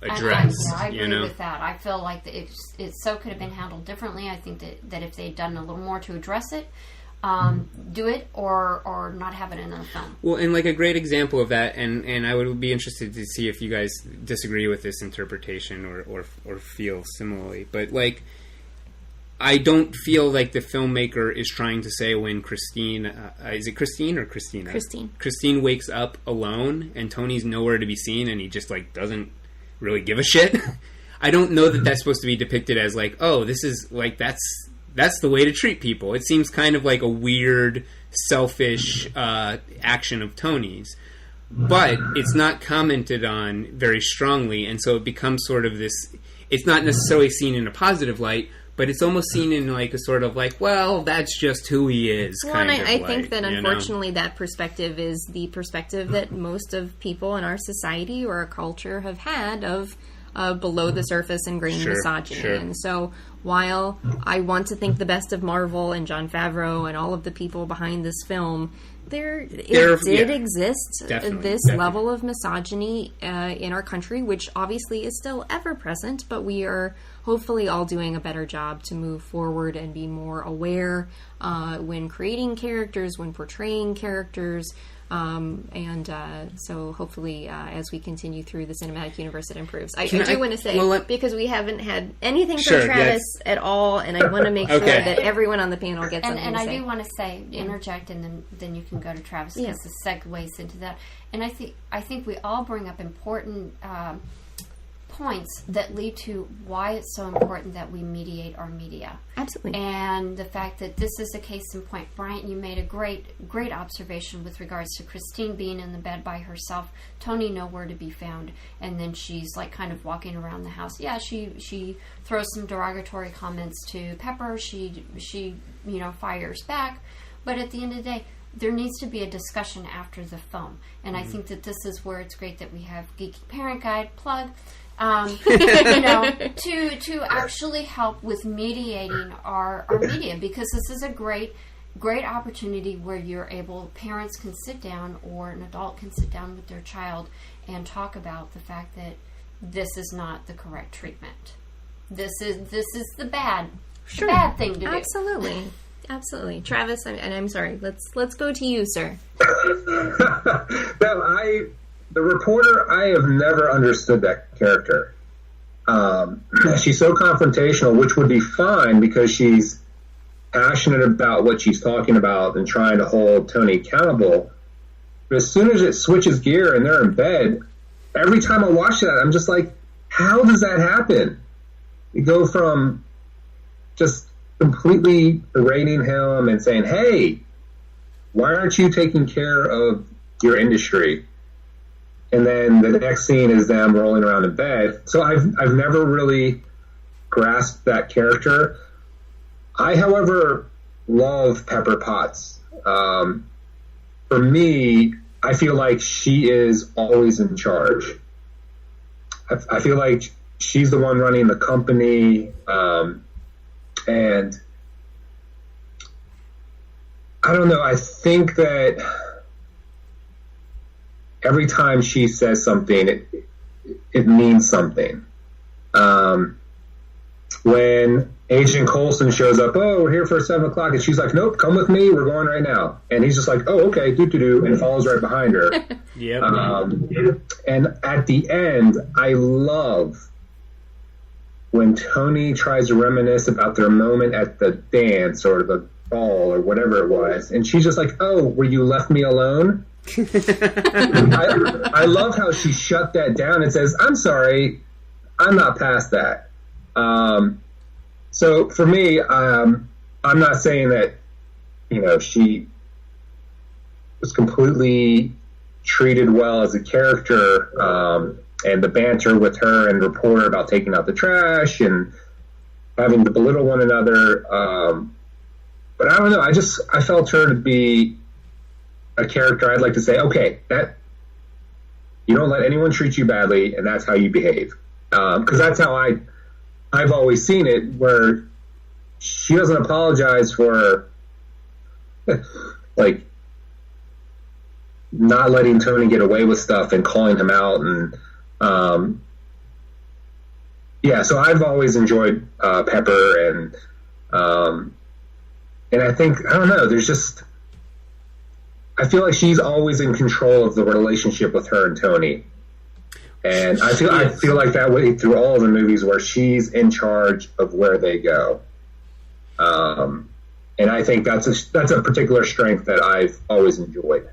addressed. I agree with that. I feel like it so could have been handled differently. I think that if they'd done a little more to address it, do it or not have it in the film. Well, and like a great example of that, and I would be interested to see if you guys disagree with this interpretation or feel similarly. But like, I don't feel like the filmmaker is trying to say when Christine, is it Christine or Christina? Christine wakes up alone and Tony's nowhere to be seen and he just like doesn't really give a shit. I don't know that that's supposed to be depicted as like, oh, this is like that's the way to treat people. It seems kind of like a weird, selfish action of Tony's, but it's not commented on very strongly, and so it becomes sort of this. It's not necessarily seen in a positive light, but it's almost seen in like a sort of like, well, that's just who he is. Well, and I think that unfortunately that perspective is the perspective that most of people in our society or our culture have had of below the surface ingrained misogyny. Sure. And so while I want to think the best of Marvel and Jon Favreau and all of the people behind this film, it did exist, this level of misogyny in our country, which obviously is still ever present, but we are hopefully all doing a better job to move forward and be more aware when creating characters, when portraying characters, so hopefully as we continue through the cinematic universe, it improves. I do want to say, because we haven't had anything from Travis at all, and I want to make sure that everyone on the panel gets something to say. And I do want to say, interject, and then you can go to Travis, because the segues into that. And I think we all bring up important points that lead to why it's so important that we mediate our media. Absolutely. And the fact that this is a case in point. Bryant, you made a great observation with regards to Christine being in the bed by herself, Tony nowhere to be found, and then she's like kind of walking around the house. Yeah, she throws some derogatory comments to Pepper. She fires back, but at the end of the day, there needs to be a discussion after the film. And I think that this is where it's great that we have Geeky Parent Guide, plug, to actually help with mediating our media, because this is a great opportunity where parents can sit down, or an adult can sit down with their child and talk about the fact that this is not the correct treatment. This is the bad thing to do. Absolutely. Travis, and I'm sorry, let's go to you, sir. The reporter, I have never understood that character. She's so confrontational, which would be fine because she's passionate about what she's talking about and trying to hold Tony accountable. But as soon as it switches gear and they're in bed, every time I watch that, I'm just like, how does that happen? You go from just completely berating him and saying, hey, why aren't you taking care of your industry? And then the next scene is them rolling around in bed. So I've never really grasped that character. I, however, love Pepper Potts. For me, I feel like she is always in charge. I feel like she's the one running the company. And I don't know, I think that every time she says something, it means something. When Agent Coulson shows up, oh, we're here for 7 o'clock, and she's like, nope, come with me, we're going right now. And he's just like, oh, okay, do-do-do, and follows right behind her. Yep. And at the end, I love when Tony tries to reminisce about their moment at the dance or the ball or whatever it was, and she's just like, oh, where you left me alone? I love how she shut that down and says, I'm sorry, I'm not past that. So for me, I'm not saying that, she was completely treated well as a character, and the banter with her and the reporter about taking out the trash and having to belittle one another. But I don't know. I felt her to be a character I'd like to say, okay, that you don't let anyone treat you badly, and that's how you behave. Because that's how I've always seen it, where she doesn't apologize for like not letting Tony get away with stuff and calling him out, and so I've always enjoyed Pepper, and I think, I don't know, I feel like she's always in control of the relationship with her and Tony. And I feel like that way through all of the movies, where she's in charge of where they go. And I think that's a particular strength that I've always enjoyed.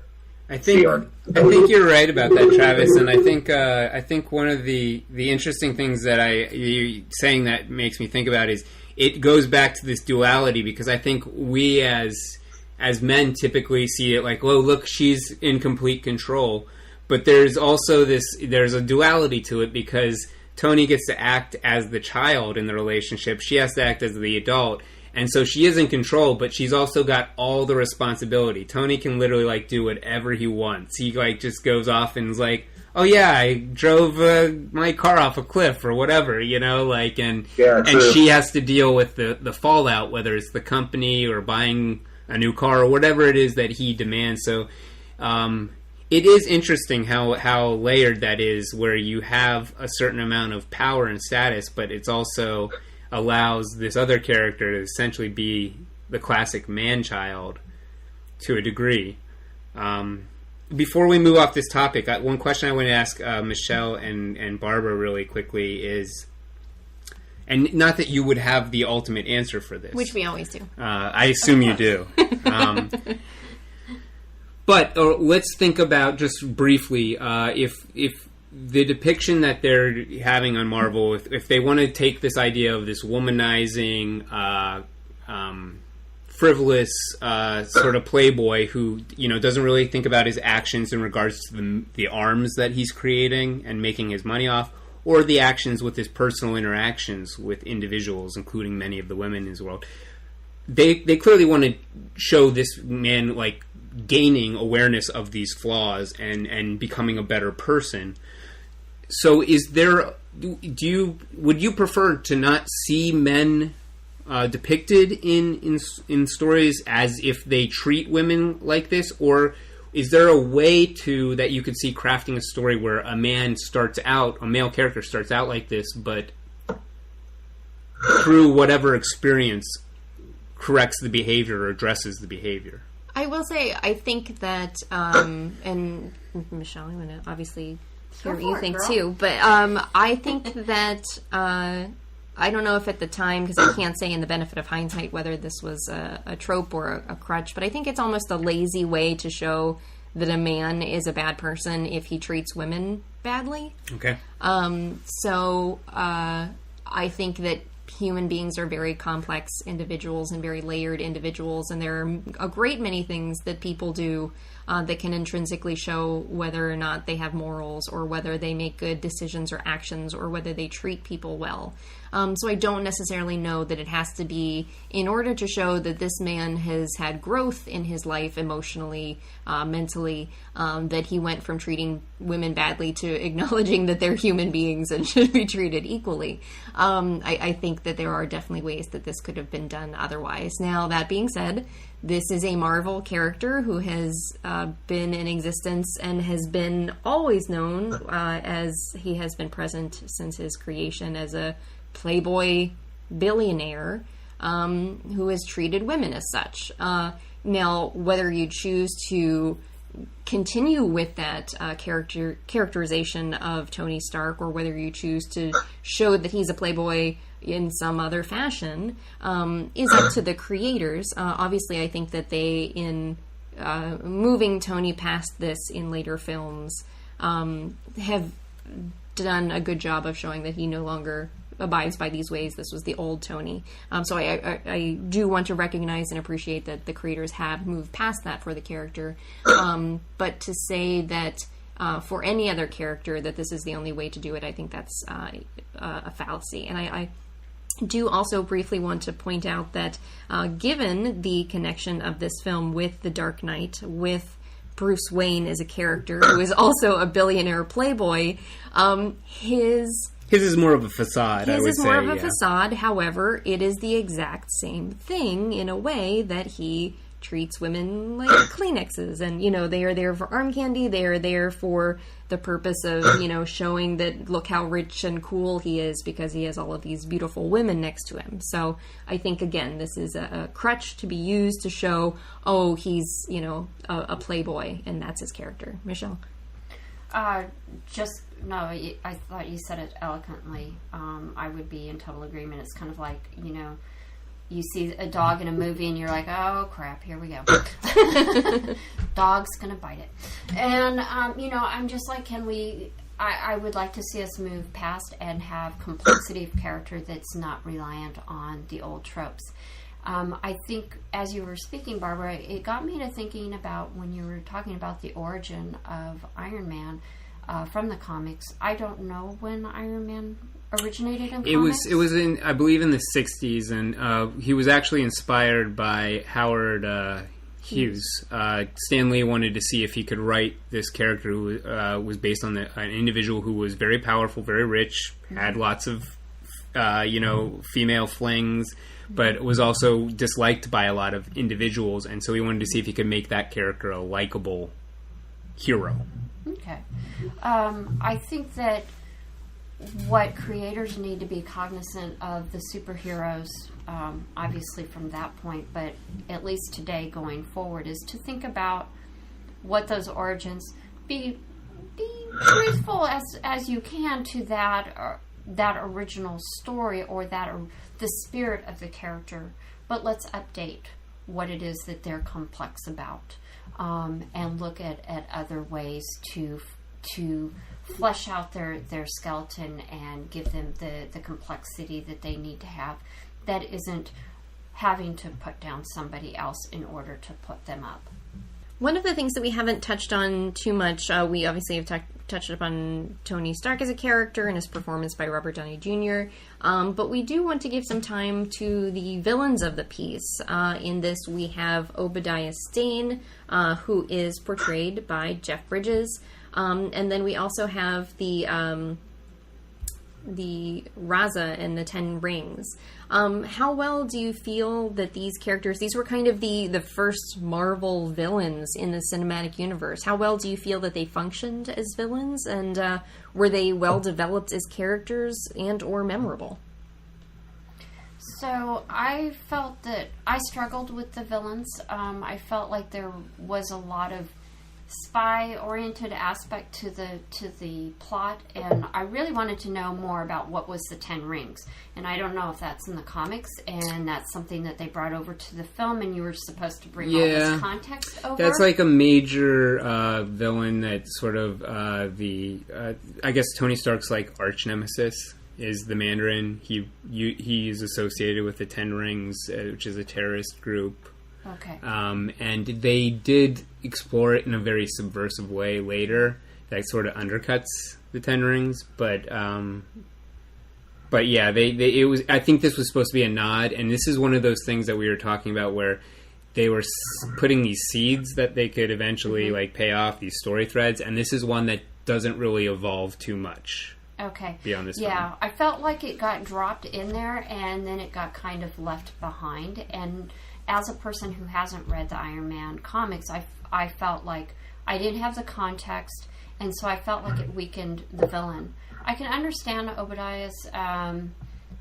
I think you're right about that, Travis, and I think one of the interesting things that you saying that makes me think about is it goes back to this duality, because I think we as men typically see it like, oh, look, she's in complete control, but there's a duality to it, because Tony gets to act as the child in the relationship, she has to act as the adult. And so she is in control, but she's also got all the responsibility. Tony can literally, like, do whatever he wants. He, like, just goes off and is like, oh, yeah, I drove my car off a cliff or whatever, you know? Like, and she has to deal with the fallout, whether it's the company or buying a new car or whatever it is that he demands. So it is interesting how layered that is, where you have a certain amount of power and status, but it's also allows this other character to essentially be the classic man-child to a degree. Before we move off this topic, one question I want to ask Michele and Barbra really quickly is, and not that you would have the ultimate answer for this. Which we always do. I assume you do. But let's think about, just briefly, if the depiction that they're having on Marvel, if they want to take this idea of this womanizing, frivolous sort of playboy who, you know, doesn't really think about his actions in regards to the arms that he's creating and making his money off, or the actions with his personal interactions with individuals, including many of the women in his world, they clearly want to show this man, like, gaining awareness of these flaws and becoming a better person. So would you prefer to not see men depicted in stories as if they treat women like this, or is there a way that you could see crafting a story where a male character starts out like this, but through whatever experience corrects the behavior or addresses the behavior? I will say, I think that, and Michele, I'm going to obviously hear what you think too, but I think that, I don't know if at the time, because I can't say in the benefit of hindsight whether this was a trope or a crutch, but I think it's almost a lazy way to show that a man is a bad person if he treats women badly. Okay. So I think that human beings are very complex individuals and very layered individuals, and there are a great many things that people do that can intrinsically show whether or not they have morals, or whether they make good decisions or actions, or whether they treat people well. So I don't necessarily know that it has to be in order to show that this man has had growth in his life emotionally, mentally, that he went from treating women badly to acknowledging that they're human beings and should be treated equally. I think that there are definitely ways that this could have been done otherwise. Now, that being said, this is a Marvel character who has been in existence and has been always known as he has been present since his creation as a playboy billionaire who has treated women as such. Now, whether you choose to continue with that characterization of Tony Stark, or whether you choose to show that he's a playboy in some other fashion, is up to the creators. Obviously, I think that they, in moving Tony past this in later films, have done a good job of showing that he no longer abides by these ways. This was the old Tony. So I do want to recognize and appreciate that the creators have moved past that for the character. But to say that for any other character that this is the only way to do it, I think that's a fallacy. And I do also briefly want to point out that given the connection of this film with The Dark Knight, with Bruce Wayne as a character who is also a billionaire playboy, his is more of a facade, I would say. His is more of a facade. However, it is the exact same thing in a way that he treats women like Kleenexes. And, you know, they are there for arm candy. They are there for the purpose of, you know, showing that look how rich and cool he is because he has all of these beautiful women next to him. So I think, again, this is a crutch to be used to show, oh, he's, you know, a playboy, and that's his character. Michele? No, I thought you said it eloquently. I would be in total agreement. It's kind of like, you know, you see a dog in a movie and you're like, oh crap, here we go. Dog's gonna bite it. And, I'm just like, I would like to see us move past and have complexity of character that's not reliant on the old tropes. I think as you were speaking, Barbara, it got me to thinking about when you were talking about the origin of Iron Man from the comics. I don't know when Iron Man originated in comics. It was in, I believe, in the 60s, and he was actually inspired by Howard Hughes. Stan Lee wanted to see if he could write this character who was based on an individual who was very powerful, very rich, had lots of female flings, but was also disliked by a lot of individuals, and so he wanted to see if he could make that character a likable hero. Okay. I think that what creators need to be cognizant of the superheroes, obviously from that point, but at least today going forward, is to think about what those origins, be truthful as you can to that original story or the spirit of the character, but let's update what it is that they're complex about, and look at other ways to flesh out their skeleton and give them the complexity that they need to have, that isn't having to put down somebody else in order to put them up. One of the things that we haven't touched on too much, we obviously have touched upon Tony Stark as a character and his performance by Robert Downey Jr., but we do want to give some time to the villains of the piece. In this, we have Obadiah Stane, who is portrayed by Jeff Bridges, and then we also have the Raza and the Ten Rings. How well do you feel that these characters, these were kind of the first Marvel villains in the cinematic universe, how well do you feel that they functioned as villains, and were they well developed as characters and or memorable? So I felt that I struggled with the villains. I felt like there was a lot of spy-oriented aspect to the plot, and I really wanted to know more about what was the Ten Rings. And I don't know if that's in the comics, and that's something that they brought over to the film, and you were supposed to bring all this context over. That's like a major villain that sort of I guess Tony Stark's like arch nemesis is the Mandarin. He is associated with the Ten Rings, which is a terrorist group. Okay. And they did explore it in a very subversive way later that sort of undercuts the Ten Rings, but yeah, it was. I think this was supposed to be a nod, and this is one of those things that we were talking about where they were putting these seeds that they could eventually like pay off, these story threads, and this is one that doesn't really evolve too much. Okay. Beyond this yeah, film. I felt like it got dropped in there, and then it got kind of left behind, and as a person who hasn't read the Iron Man comics, I felt like I didn't have the context, and so I felt like it weakened the villain. I can understand Obadiah's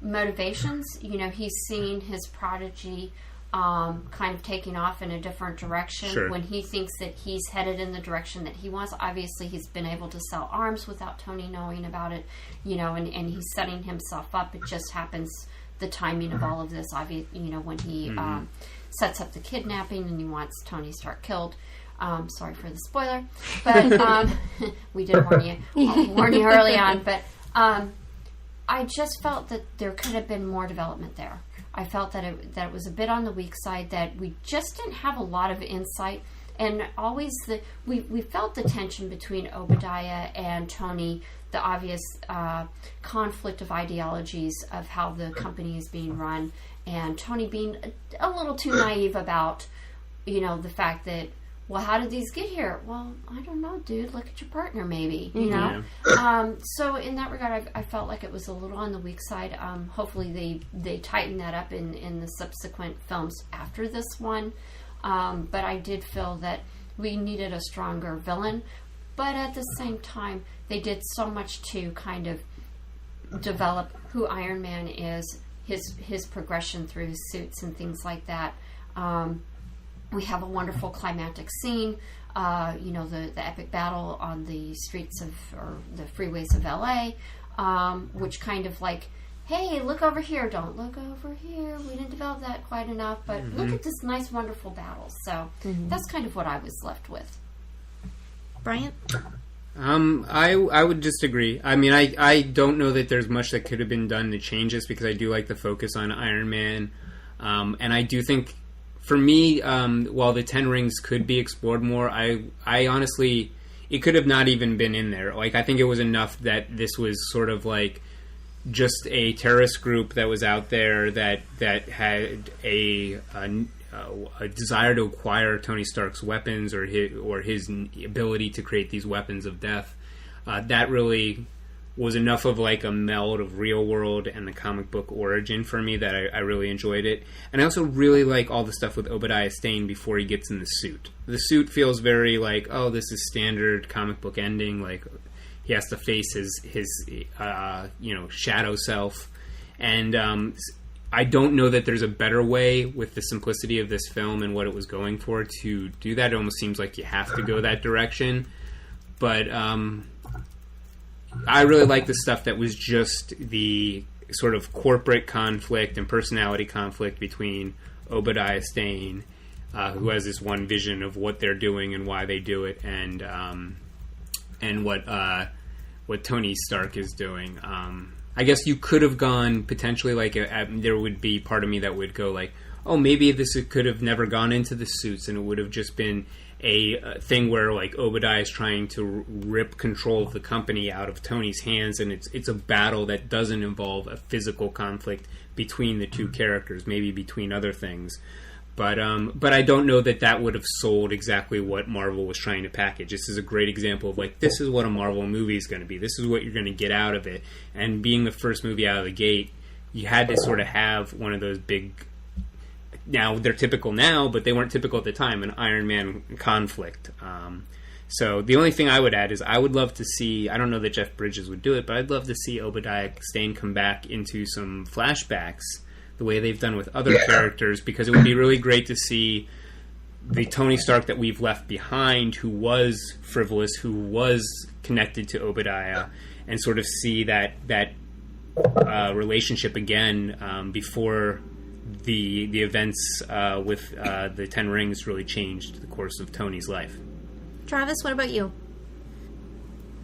motivations. You know, he's seen his prodigy kind of taking off in a different direction. Sure. When he thinks that he's headed in the direction that he wants. Obviously, he's been able to sell arms without Tony knowing about it, you know, and he's setting himself up. It just happens, the timing of all of this, when he sets up the kidnapping and he wants Tony Stark killed. Sorry for the spoiler, but we did warn you early on. But I just felt that there could have been more development there. I felt that it was a bit on the weak side, that we just didn't have a lot of insight, and always we felt the tension between Obadiah and Tony, the obvious conflict of ideologies of how the company is being run, and Tony being a little too naive about, the fact that, well, how did these get here? Well, I don't know, dude. Look at your partner, maybe, you know? So in that regard, I felt like it was a little on the weak side. Hopefully they tighten that up in the subsequent films after this one. But I did feel that we needed a stronger villain. But at the same time, they did so much to kind of develop who Iron Man is, his progression through his suits and things like that. We have a wonderful climactic scene, the epic battle on the streets or the freeways of LA, which kind of like hey, look over here, don't look over here, we didn't develop that quite enough, but look at this nice, wonderful battle. So that's kind of what I was left with. Bryant? I would just agree. I mean, I don't know that there's much that could have been done to change this, because I do like the focus on Iron Man. And I do think, for me, while the 10 rings could be explored more, I honestly, it could have not even been in there. Like, I think it was enough that this was sort of like just a terrorist group that was out there that had a desire to acquire Tony Stark's weapons, or his ability to create these weapons of death. That really was enough of like a meld of real world and the comic book origin for me that I really enjoyed it. And I also really like all the stuff with Obadiah Stane before he gets in the suit. The suit feels very like, oh, this is standard comic book ending. Like, he has to face his shadow self. And I don't know that there's a better way, with the simplicity of this film and what it was going for, to do that. It almost seems like you have to go that direction. But I really like the stuff that was just the sort of corporate conflict and personality conflict between Obadiah Stane, who has this one vision of what they're doing and why they do it, and what Tony Stark is doing. I guess you could have gone potentially like there would be part of me that would go like, oh, maybe this could have never gone into the suits, and it would have just been a thing where like Obadiah is trying to rip control of the company out of Tony's hands, and it's a battle that doesn't involve a physical conflict between the two characters, maybe between other things. But I don't know that would have sold exactly what Marvel was trying to package. This is a great example of like, this is what a Marvel movie is going to be. This is what you're going to get out of it. And being the first movie out of the gate, you had to sort of have one of those big, now they're typical now, but they weren't typical at the time, an Iron Man conflict. So the only thing I would add is I would love to see, I don't know that Jeff Bridges would do it, but I'd love to see Obadiah Stane come back into some flashbacks the way they've done with other characters, because it would be really great to see the Tony Stark that we've left behind, who was frivolous, who was connected to Obadiah, and sort of see that relationship again before the events with the 10 Rings really changed the course of Tony's life. Travis, what about you?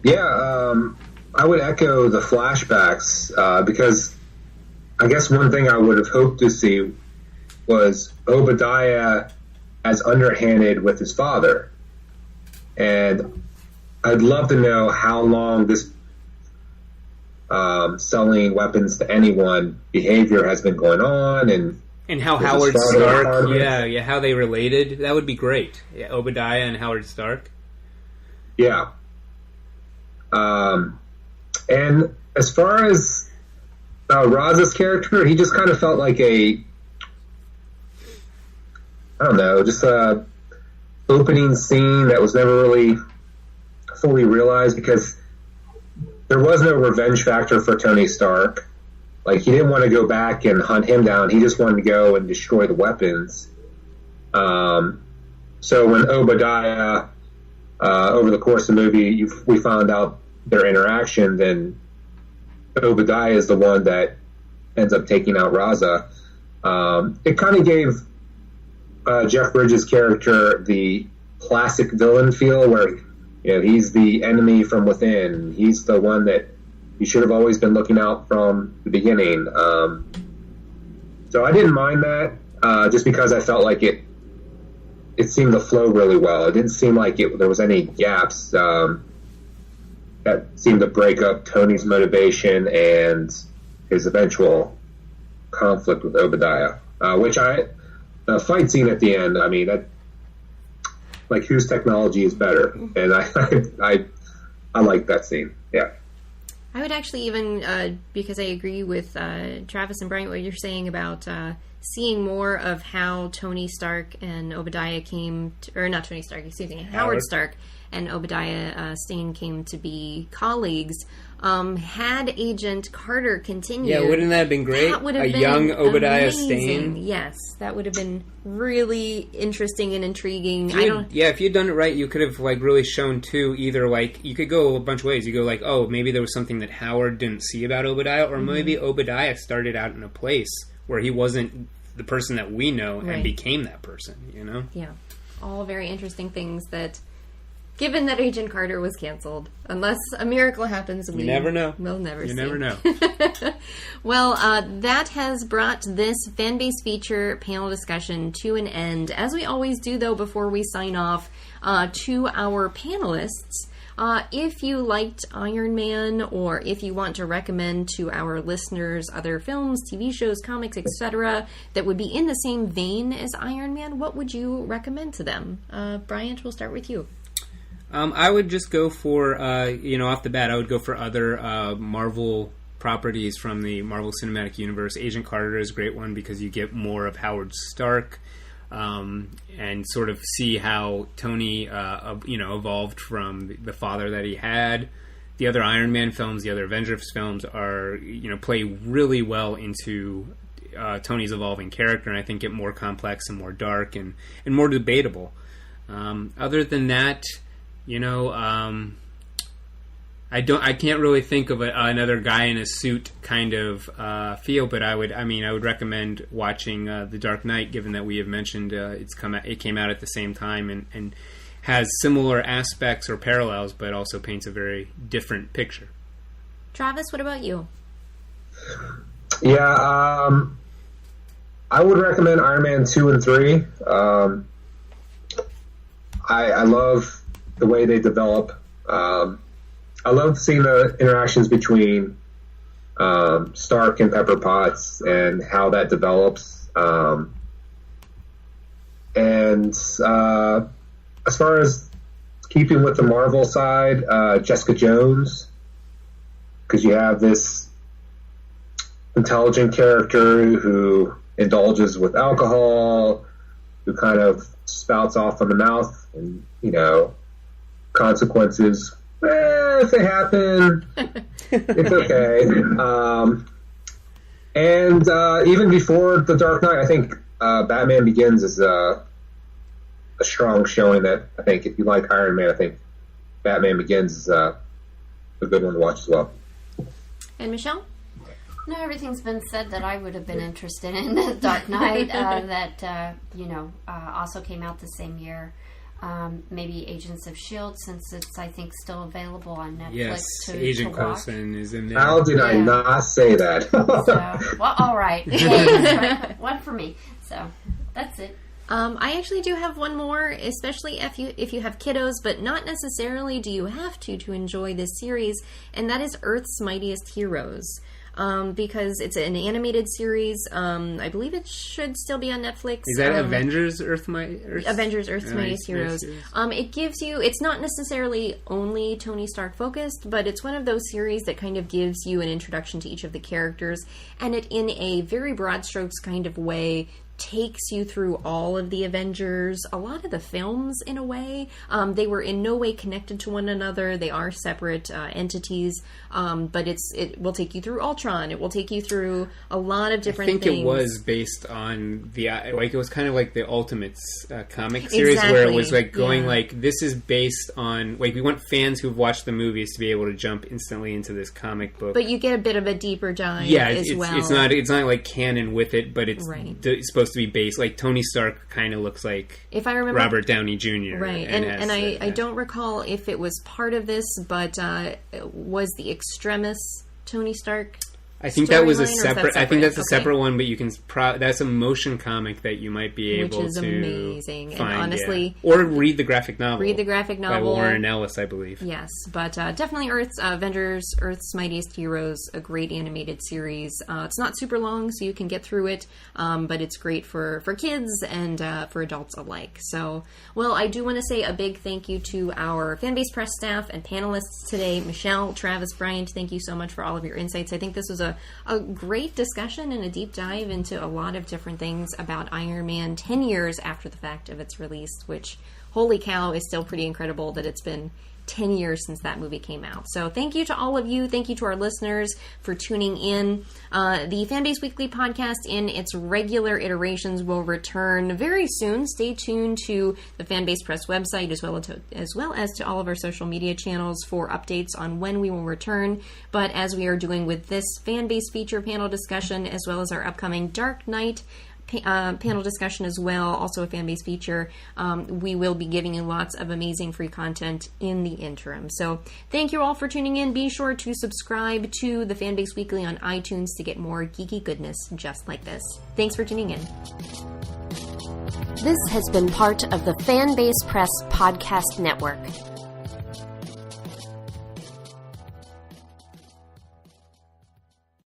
Yeah, I would echo the flashbacks because I guess one thing I would have hoped to see was Obadiah as underhanded with his father. And I'd love to know how long this selling weapons to anyone behavior has been going on, and how Howard Stark, how they related. That would be great. Yeah, Obadiah and Howard Stark. Yeah. And as far as Raza's character, he just kind of felt like just a opening scene that was never really fully realized, because there was no revenge factor for Tony Stark. Like, he didn't want to go back and hunt him down. He just wanted to go and destroy the weapons. So when Obadiah, over the course of the movie, we found out their interaction, then Obadiah is the one that ends up taking out Raza. It kind of gave Jeff Bridges' character the classic villain feel, where he's the enemy from within. He's the one that you should have always been looking out from the beginning. So I didn't mind that, just because I felt like it seemed to flow really well. It didn't seem like there was any gaps that seemed to break up Tony's motivation and his eventual conflict with Obadiah. The fight scene at the end, I mean, like, whose technology is better? And I like that scene. Yeah. I would actually even, because I agree with Travis and Bryant, what you're saying about seeing more of how Tony Stark and Obadiah came to, or not Tony Stark, excuse me, Howard Stark and Obadiah Stane came to be colleagues. Had Agent Carter continued, Yeah, wouldn't that have been great? That would have a been young Obadiah amazing. Stane. Yes, that would have been really interesting and intriguing. If you'd done it right, you could have like really shown too. Either like you could go a bunch of ways. You go like, oh, maybe there was something that Howard didn't see about Obadiah, or maybe Obadiah started out in a place where he wasn't the person that we know and became that person. You know? Yeah, all very interesting things that. Given that Agent Carter was canceled, unless a miracle happens, we never know. We'll never see. You never know. Well, that has brought this Fanbase Feature panel discussion to an end. As we always do, though, before we sign off, to our panelists, if you liked Iron Man, or if you want to recommend to our listeners other films, TV shows, comics, etc., that would be in the same vein as Iron Man, what would you recommend to them? Bryant, we'll start with you. I would just go for, off the bat, I would go for other Marvel properties from the Marvel Cinematic Universe. Agent Carter is a great one because you get more of Howard Stark and sort of see how Tony, evolved from the father that he had. The other Iron Man films, the other Avengers films are, play really well into Tony's evolving character, and I think get more complex and more dark and more debatable. Other than that, I can't really think of another guy in a suit kind of feel, but I would recommend watching The Dark Knight, given that we have mentioned it came out at the same time and has similar aspects or parallels, but also paints a very different picture. Travis, what about you? Yeah, I would recommend Iron Man 2 and 3. I love the way they develop. I love seeing the interactions between Stark and Pepper Potts and how that develops. And as far as keeping with the Marvel side, Jessica Jones, because you have this intelligent character who indulges with alcohol, who kind of spouts off on the mouth, and consequences, if they happen, it's okay. And even before The Dark Knight, I think Batman Begins is a strong showing that I think if you like Iron Man, I think Batman Begins is a good one to watch as well. And Michele? No, everything's been said that I would have been interested in. The Dark Knight, also came out the same year. Maybe Agents of S.H.I.E.L.D., since it's, I think, still available on Netflix. Yes, Agent Coulson is in there. How did I not say that? Well, all right. Hey, one for me. So, that's it. I actually do have one more, especially if you have kiddos, but not necessarily do you have to enjoy this series, and that is Earth's Mightiest Heroes. Because it's an animated series. I believe it should still be on Netflix. Is that Avengers Earth's Mightiest Heroes. It gives you, it's not necessarily only Tony Stark focused, but it's one of those series that kind of gives you an introduction to each of the characters, and it, in a very broad strokes kind of way, takes you through all of the Avengers, a lot of the films in a way. They were in no way connected to one another. They are separate entities, but it will take you through Ultron. It will take you through a lot of different things. I think it was based on it was kind of like the Ultimates comic series, where it was like going like, this is based on, like, we want fans who've watched the movies to be able to jump instantly into this comic book. But you get a bit of a deeper dive as well. It's not like canon with it, but it's supposed to be based, like Tony Stark kind of looks like, if I remember, Robert Downey Jr. Right, and I don't recall if it was part of this, but was the Extremis Tony Stark? I think that was a separate. I think that's a separate one, but you can. That's a motion comic that you might be able to. Which is amazing, find, and honestly, or read the graphic novel. Read the graphic novel by Warren Ellis, I believe. Yes, but definitely Avengers: Earth's Mightiest Heroes, a great animated series. It's not super long, so you can get through it, but it's great for kids and for adults alike. So, well, I do want to say a big thank you to our Fanbase Press staff and panelists today, Michele, Travis, Bryant. Thank you so much for all of your insights. I think this was a great discussion and a deep dive into a lot of different things about Iron Man 10 years after the fact of its release, which, holy cow, is still pretty incredible that it's been 10 years since that movie came out. So thank you to all of you. Thank you to our listeners for tuning in. The Fanbase Weekly podcast in its regular iterations will return very soon. Stay tuned to the Fanbase Press website as well as to all of our social media channels for updates on when we will return. But as we are doing with this Fanbase Feature panel discussion, as well as our upcoming Dark Knight panel discussion as well, also a Fanbase feature, we will be giving you lots of amazing free content in the interim. So thank you all for tuning in. Be sure to subscribe to the Fanbase Weekly on iTunes to get more geeky goodness just like this. Thanks for tuning in. This has been part of the Fanbase Press Podcast Network.